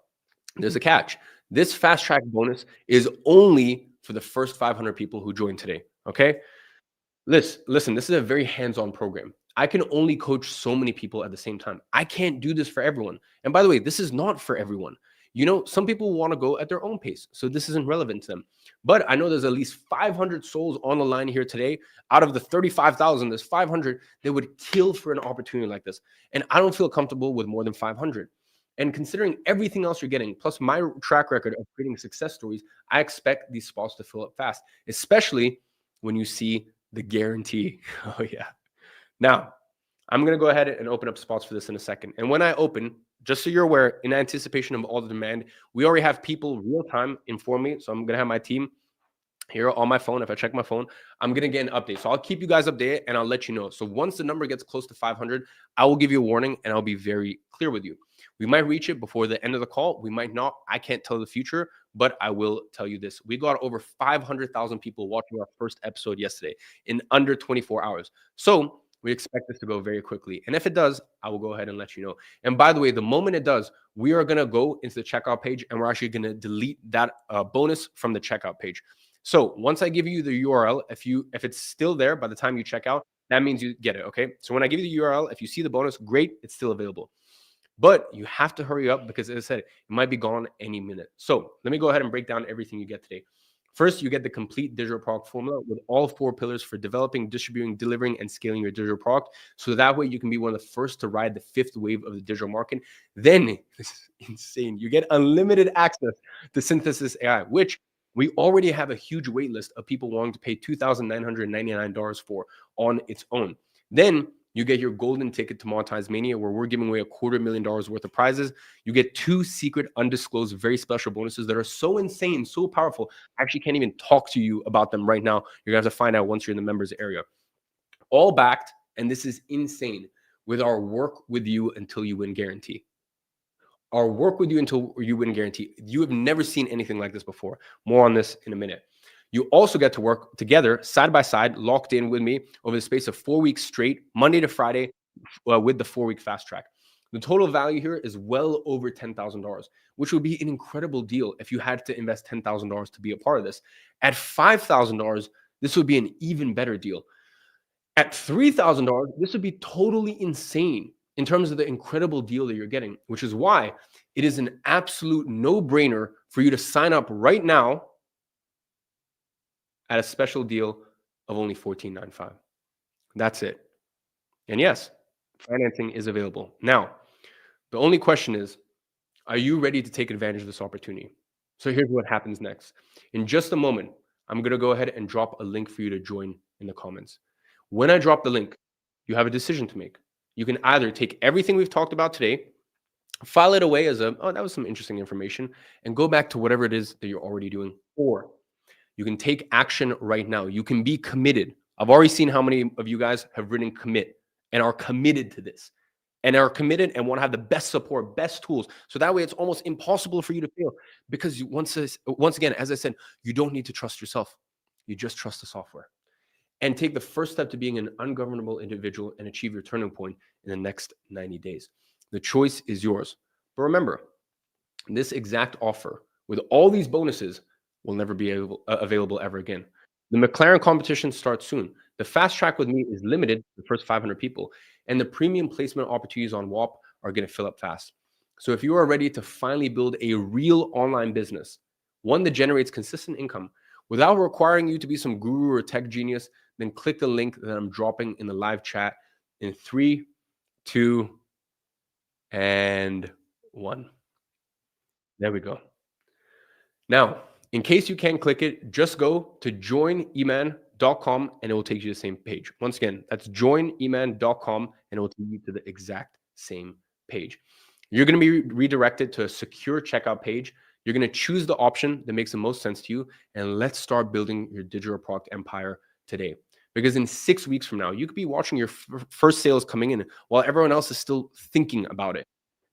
there's a catch. This fast track bonus is only for the first 500 people who join today. Okay. Listen, this is a very hands-on program. I can only coach so many people at the same time. I can't do this for everyone. And by the way, this is not for everyone. You know, some people want to go at their own pace. So this isn't relevant to them. But I know there's at least 500 souls on the line here today. Out of the 35,000, there's 500 that would kill for an opportunity like this. And I don't feel comfortable with more than 500. And considering everything else you're getting, plus my track record of creating success stories, I expect these spots to fill up fast, especially when you see the guarantee. Oh, yeah. Now, I'm going to go ahead and open up spots for this in a second. And when I open, just so you're aware, in anticipation of all the demand, we already have people real time inform me. So I'm going to have my team here on my phone. If I check my phone, I'm going to get an update. So I'll keep you guys updated and I'll let you know. So once the number gets close to 500, I will give you a warning and I'll be very clear with you. We might reach it before the end of the call. We might not. I can't tell the future, but I will tell you this. We got over 500,000 people watching our first episode yesterday in under 24 hours. So we expect this to go very quickly. And if it does, I will go ahead and let you know. And by the way, the moment it does, we are going to go into the checkout page and we're actually going to delete that bonus from the checkout page. So once I give you the URL, if it's still there by the time you check out, that means you get it. Okay. So when I give you the URL, if you see the bonus, great, it's still available. But you have to hurry up because, as I said, it might be gone any minute. So let me go ahead and break down everything you get today. First, you get the complete digital product formula with all 4 pillars for developing, distributing, delivering, and scaling your digital product. So that way you can be one of the first to ride the 5th wave of the digital market. Then, this is insane, you get unlimited access to Synthesis AI, which we already have a huge wait list of people wanting to pay $2,999 for on its own. Then You get your golden ticket to Monetize Mania, where we're giving away $250,000 worth of prizes. You get 2 secret, undisclosed, very special bonuses that are so insane, so powerful. I actually can't even talk to you about them right now. You're gonna have to find out once you're in the members area. All backed, and this is insane, with our work with you until you win guarantee. Our work with you until you win guarantee. You have never seen anything like this before. More on this in a minute. You also get to work together side by side, locked in with me over the space of 4 weeks straight, Monday to Friday, with the 4-week fast track. The total value here is well over $10,000, which would be an incredible deal if you had to invest $10,000 to be a part of this. At $5,000, this would be an even better deal. At $3,000, this would be totally insane in terms of the incredible deal that you're getting, which is why it is an absolute no-brainer for you to sign up right now at a special deal of only $14.95. That's it. And yes, financing is available. Now, the only question is, are you ready to take advantage of this opportunity? So here's what happens next. In just a moment, I'm going to go ahead and drop a link for you to join in the comments. When I drop the link, you have a decision to make. You can either take everything we've talked about today, file it away as oh, that was some interesting information, and go back to whatever it is that you're already doing. Or you can take action right now. You can be committed. I've already seen how many of you guys have written commit and are committed to this and are committed and want to have the best support, best tools. So that way it's almost impossible for you to fail, because once again, as I said, you don't need to trust yourself. You just trust the software. And take the first step to being an ungovernable individual and achieve your turning point in the next 90 days. The choice is yours. But remember, this exact offer with all these bonuses will never be available ever again. The McLaren competition starts soon. The fast track with me is limited to the first 500 people, and the premium placement opportunities on WAP are going to fill up fast. So if you are ready to finally build a real online business, one that generates consistent income without requiring you to be some guru or tech genius, then click the link that I'm dropping in the live chat in 3, 2, and 1. There we go. Now, in case you can't click it, just go to joineman.com and it will take you to the same page. Once again, that's joineman.com and it will take you to the exact same page. You're going to be redirected to a secure checkout page. You're going to choose the option that makes the most sense to you, and let's start building your digital product empire today. Because in 6 weeks from now, you could be watching your first sales coming in while everyone else is still thinking about it.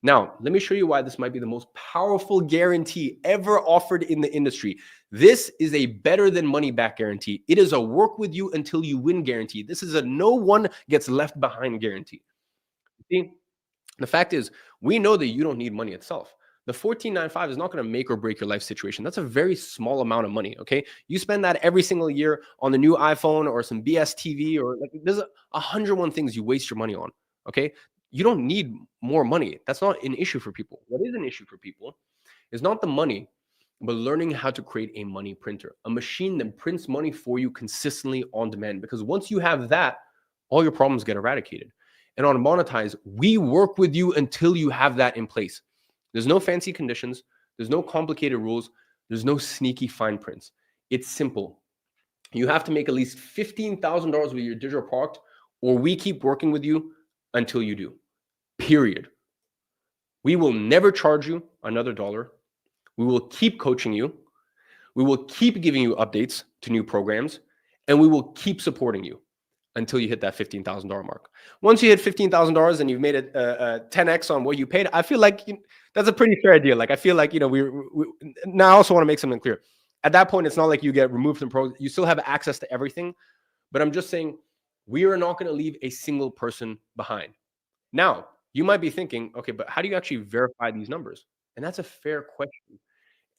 Now, let me show you why this might be the most powerful guarantee ever offered in the industry. This is a better than money back guarantee. It is a work with you until you win guarantee. This is a no one gets left behind guarantee. See, the fact is, we know that you don't need money itself. The $14.95 is not going to make or break your life situation. That's a very small amount of money, okay? You spend that every single year on the new iPhone or some BS TV, or like there's 101 things you waste your money on, okay? You don't need more money. That's not an issue for people. What is an issue for people is not the money, but learning how to create a money printer, a machine that prints money for you consistently on demand. Because once you have that, all your problems get eradicated. And on Monetize, we work with you until you have that in place. There's no fancy conditions. There's no complicated rules. There's no sneaky fine prints. It's simple. You have to make at least $15,000 with your digital product, or we keep working with you until you do. Period. We will never charge you another dollar. We will keep coaching you. We will keep giving you updates to new programs, and we will keep supporting you until you hit that $15,000 mark. Once you hit $15,000 and you've made it 10x on what you paid, I feel like that's a pretty fair deal. Like I feel like we now I also want to make something clear. At that point, it's not like you get removed from pro. You still have access to everything, but I'm just saying we are not going to leave a single person behind. Now, you might be thinking, okay, but how do you actually verify these numbers? And that's a fair question.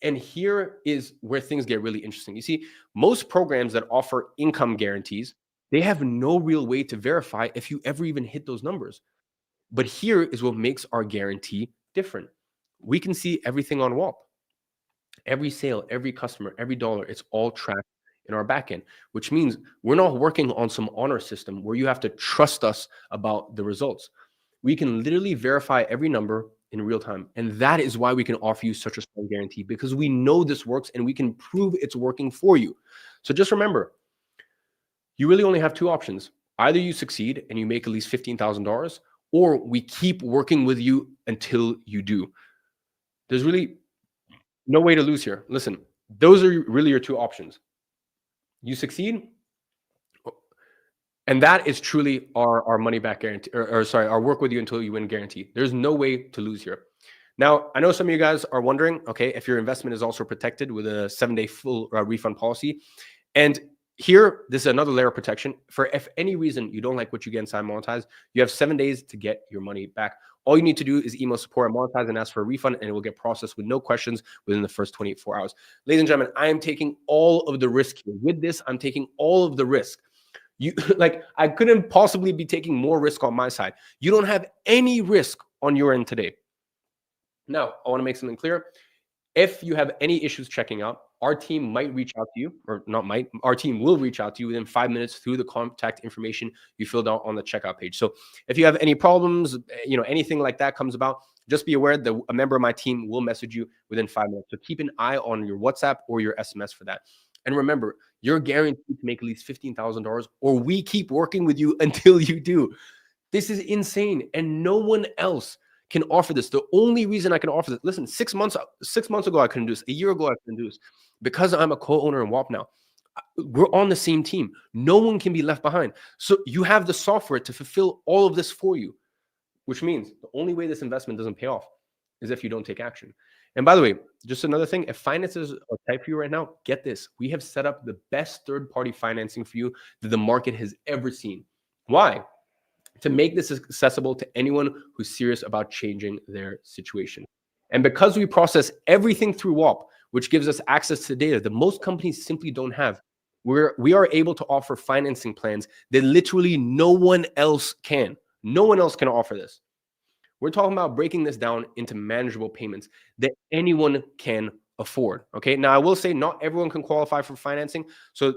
And here is where things get really interesting. You see, most programs that offer income guarantees, they have no real way to verify if you ever even hit those numbers. But here is what makes our guarantee different. We can see everything on WAP. Every sale, every customer, every dollar, it's all tracked in our backend, which means we're not working on some honor system where you have to trust us about the results. We can literally verify every number in real time. And that is why we can offer you such a strong guarantee, because we know this works and we can prove it's working for you. So just remember, you really only have two options. Either you succeed and you make at least $15,000, or we keep working with you until you do. There's really no way to lose here. Listen, those are really your two options. You succeed, and that is truly our money back guarantee, or sorry, our work with you until you win guarantee. There's no way to lose here. Now, I know some of you guys are wondering, okay, if your investment is also protected with a 7-day full refund policy. And here, this is another layer of protection. For if any reason you don't like what you get inside Monetize, you have 7 days to get your money back. All you need to do is email support at Monetize and ask for a refund, and it will get processed with no questions within the first 24 hours. Ladies and gentlemen, I am taking all of the risk here. With this, I'm taking all of the risk. You like, I couldn't possibly be taking more risk on my side. You don't have any risk on your end today. Now, I want to make something clear. If you have any issues checking out, our team might reach out to you, or not might, our team will reach out to you within 5 minutes through the contact information you filled out on the checkout page. So if you have any problems, anything like that comes about, just be aware that a member of my team will message you within 5 minutes. So keep an eye on your WhatsApp or your SMS for that. And remember, you're guaranteed to make at least $15,000, or we keep working with you until you do. This is insane, and no one else can offer this. The only reason I can offer this, listen, 6 months ago I couldn't do this. A year ago I couldn't do this, because I'm a co-owner in WAP now. We're on the same team. No one can be left behind. So you have the software to fulfill all of this for you, which means the only way this investment doesn't pay off is if you don't take action. And by the way, just another thing, if finances are tight for you right now, get this. We have set up the best third-party financing for you that the market has ever seen. Why? To make this accessible to anyone who's serious about changing their situation. And because we process everything through WAP, which gives us access to data that most companies simply don't have, we are able to offer financing plans that literally no one else can. No one else can offer this. We're talking about breaking this down into manageable payments that anyone can afford. Okay. Now, I will say not everyone can qualify for financing. So,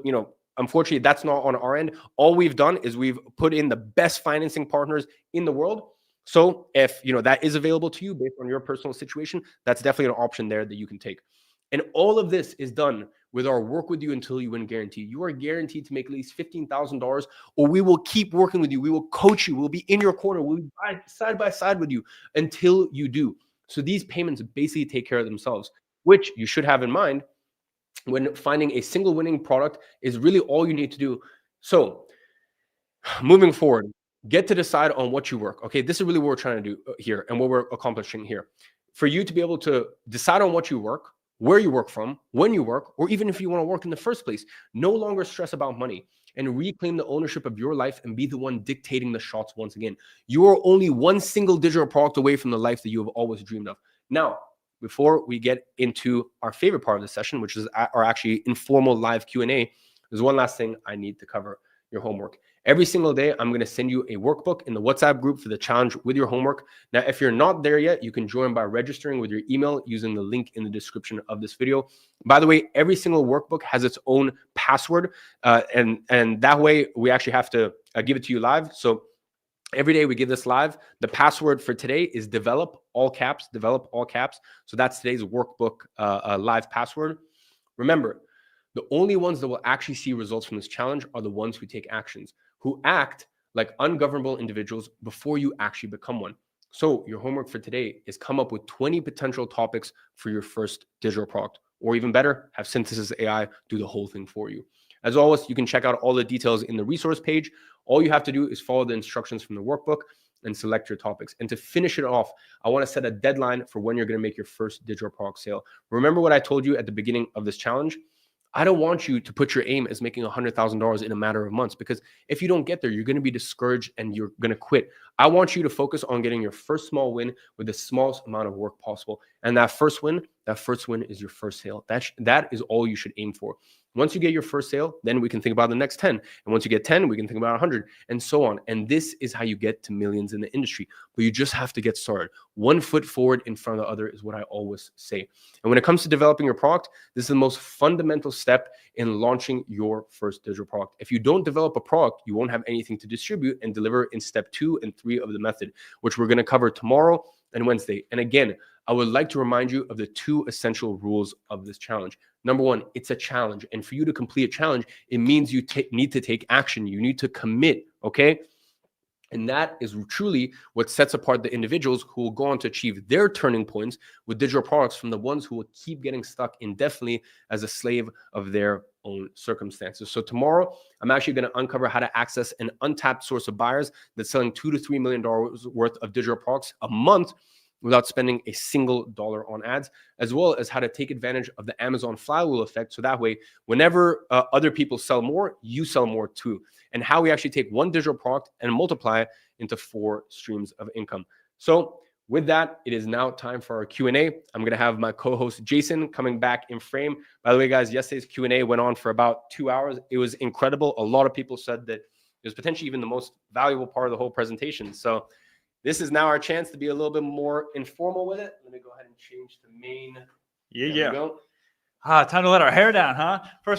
unfortunately, that's not on our end. All we've done is we've put in the best financing partners in the world. So if that is available to you based on your personal situation, that's definitely an option there that you can take. And all of this is done with our work with you until you win guarantee. You are guaranteed to make at least $15,000, or we will keep working with you. We will coach you. We'll be in your corner. We'll be side by side with you until you do. So these payments basically take care of themselves, which you should have in mind when finding a single winning product is really all you need to do. So moving forward, get to decide on what you work. Okay, this is really what we're trying to do here and what we're accomplishing here. For you to be able to decide on what you work, where you work from, when you work, or even if you want to work in the first place, no longer stress about money and reclaim the ownership of your life and be the one dictating the shots once again. You are only one single digital product away from the life that you have always dreamed of. Now, before we get into our favorite part of the session, which is our actually informal live Q&A, there's one last thing I need to cover: your homework. Every single day, I'm going to send you a workbook in the WhatsApp group for the challenge with your homework. Now, if you're not there yet, you can join by registering with your email using the link in the description of this video. By the way, every single workbook has its own password, and that way we actually have to give it to you live. So every day we give this live. The password for today is develop, all caps, develop, all caps. So that's today's workbook live password. Remember, the only ones that will actually see results from this challenge are the ones who take actions, who act like ungovernable individuals before you actually become one. So your homework for today is come up with 20 potential topics for your first digital product, or even better, have Synthesis AI do the whole thing for you. As always, you can check out all the details in the resource page. All you have to do is follow the instructions from the workbook and select your topics. And to finish it off, I want to set a deadline for when you're going to make your first digital product sale. Remember what I told you at the beginning of this challenge? I don't want you to put your aim as making $100,000 in a matter of months, because if you don't get there, you're going to be discouraged and you're going to quit. I want you to focus on getting your first small win with the smallest amount of work possible. And that first win is your first sale. That is all you should aim for. Once you get your first sale, then we can think about the next 10. And once you get 10, we can think about 100 and so on. And this is how you get to millions in the industry. But you just have to get started. One foot forward in front of the other is what I always say. And when it comes to developing your product, this is the most fundamental step in launching your first digital product. If you don't develop a product, you won't have anything to distribute and deliver in step 2 and 3 of the method, which we're going to cover tomorrow and Wednesday. And again, I would like to remind you of the 2 essential rules of this challenge. Number 1, it's a challenge. And for you to complete a challenge, it means you need to take action. You need to commit Okay. And that is truly what sets apart the individuals who will go on to achieve their turning points with digital products from the ones who will keep getting stuck indefinitely as a slave of their own circumstances. So tomorrow, I'm actually going to uncover how to access an untapped source of buyers that's selling $2 to $3 million worth of digital products a month without spending a single dollar on ads, as well as how to take advantage of the Amazon flywheel effect. So that way, whenever other people sell more, you sell more too. And how we actually take one digital product and multiply it into 4 streams of income. So with that, it is now time for our Q&A. I'm going to have my co-host Jason coming back in frame. By the way, guys, yesterday's Q&A went on for about 2 hours. It was incredible. A lot of people said that it was potentially even the most valuable part of the whole presentation. So this is now our chance to be a little bit more informal with it. Let me go ahead and change to main. Yeah. Time to let our hair down, huh? First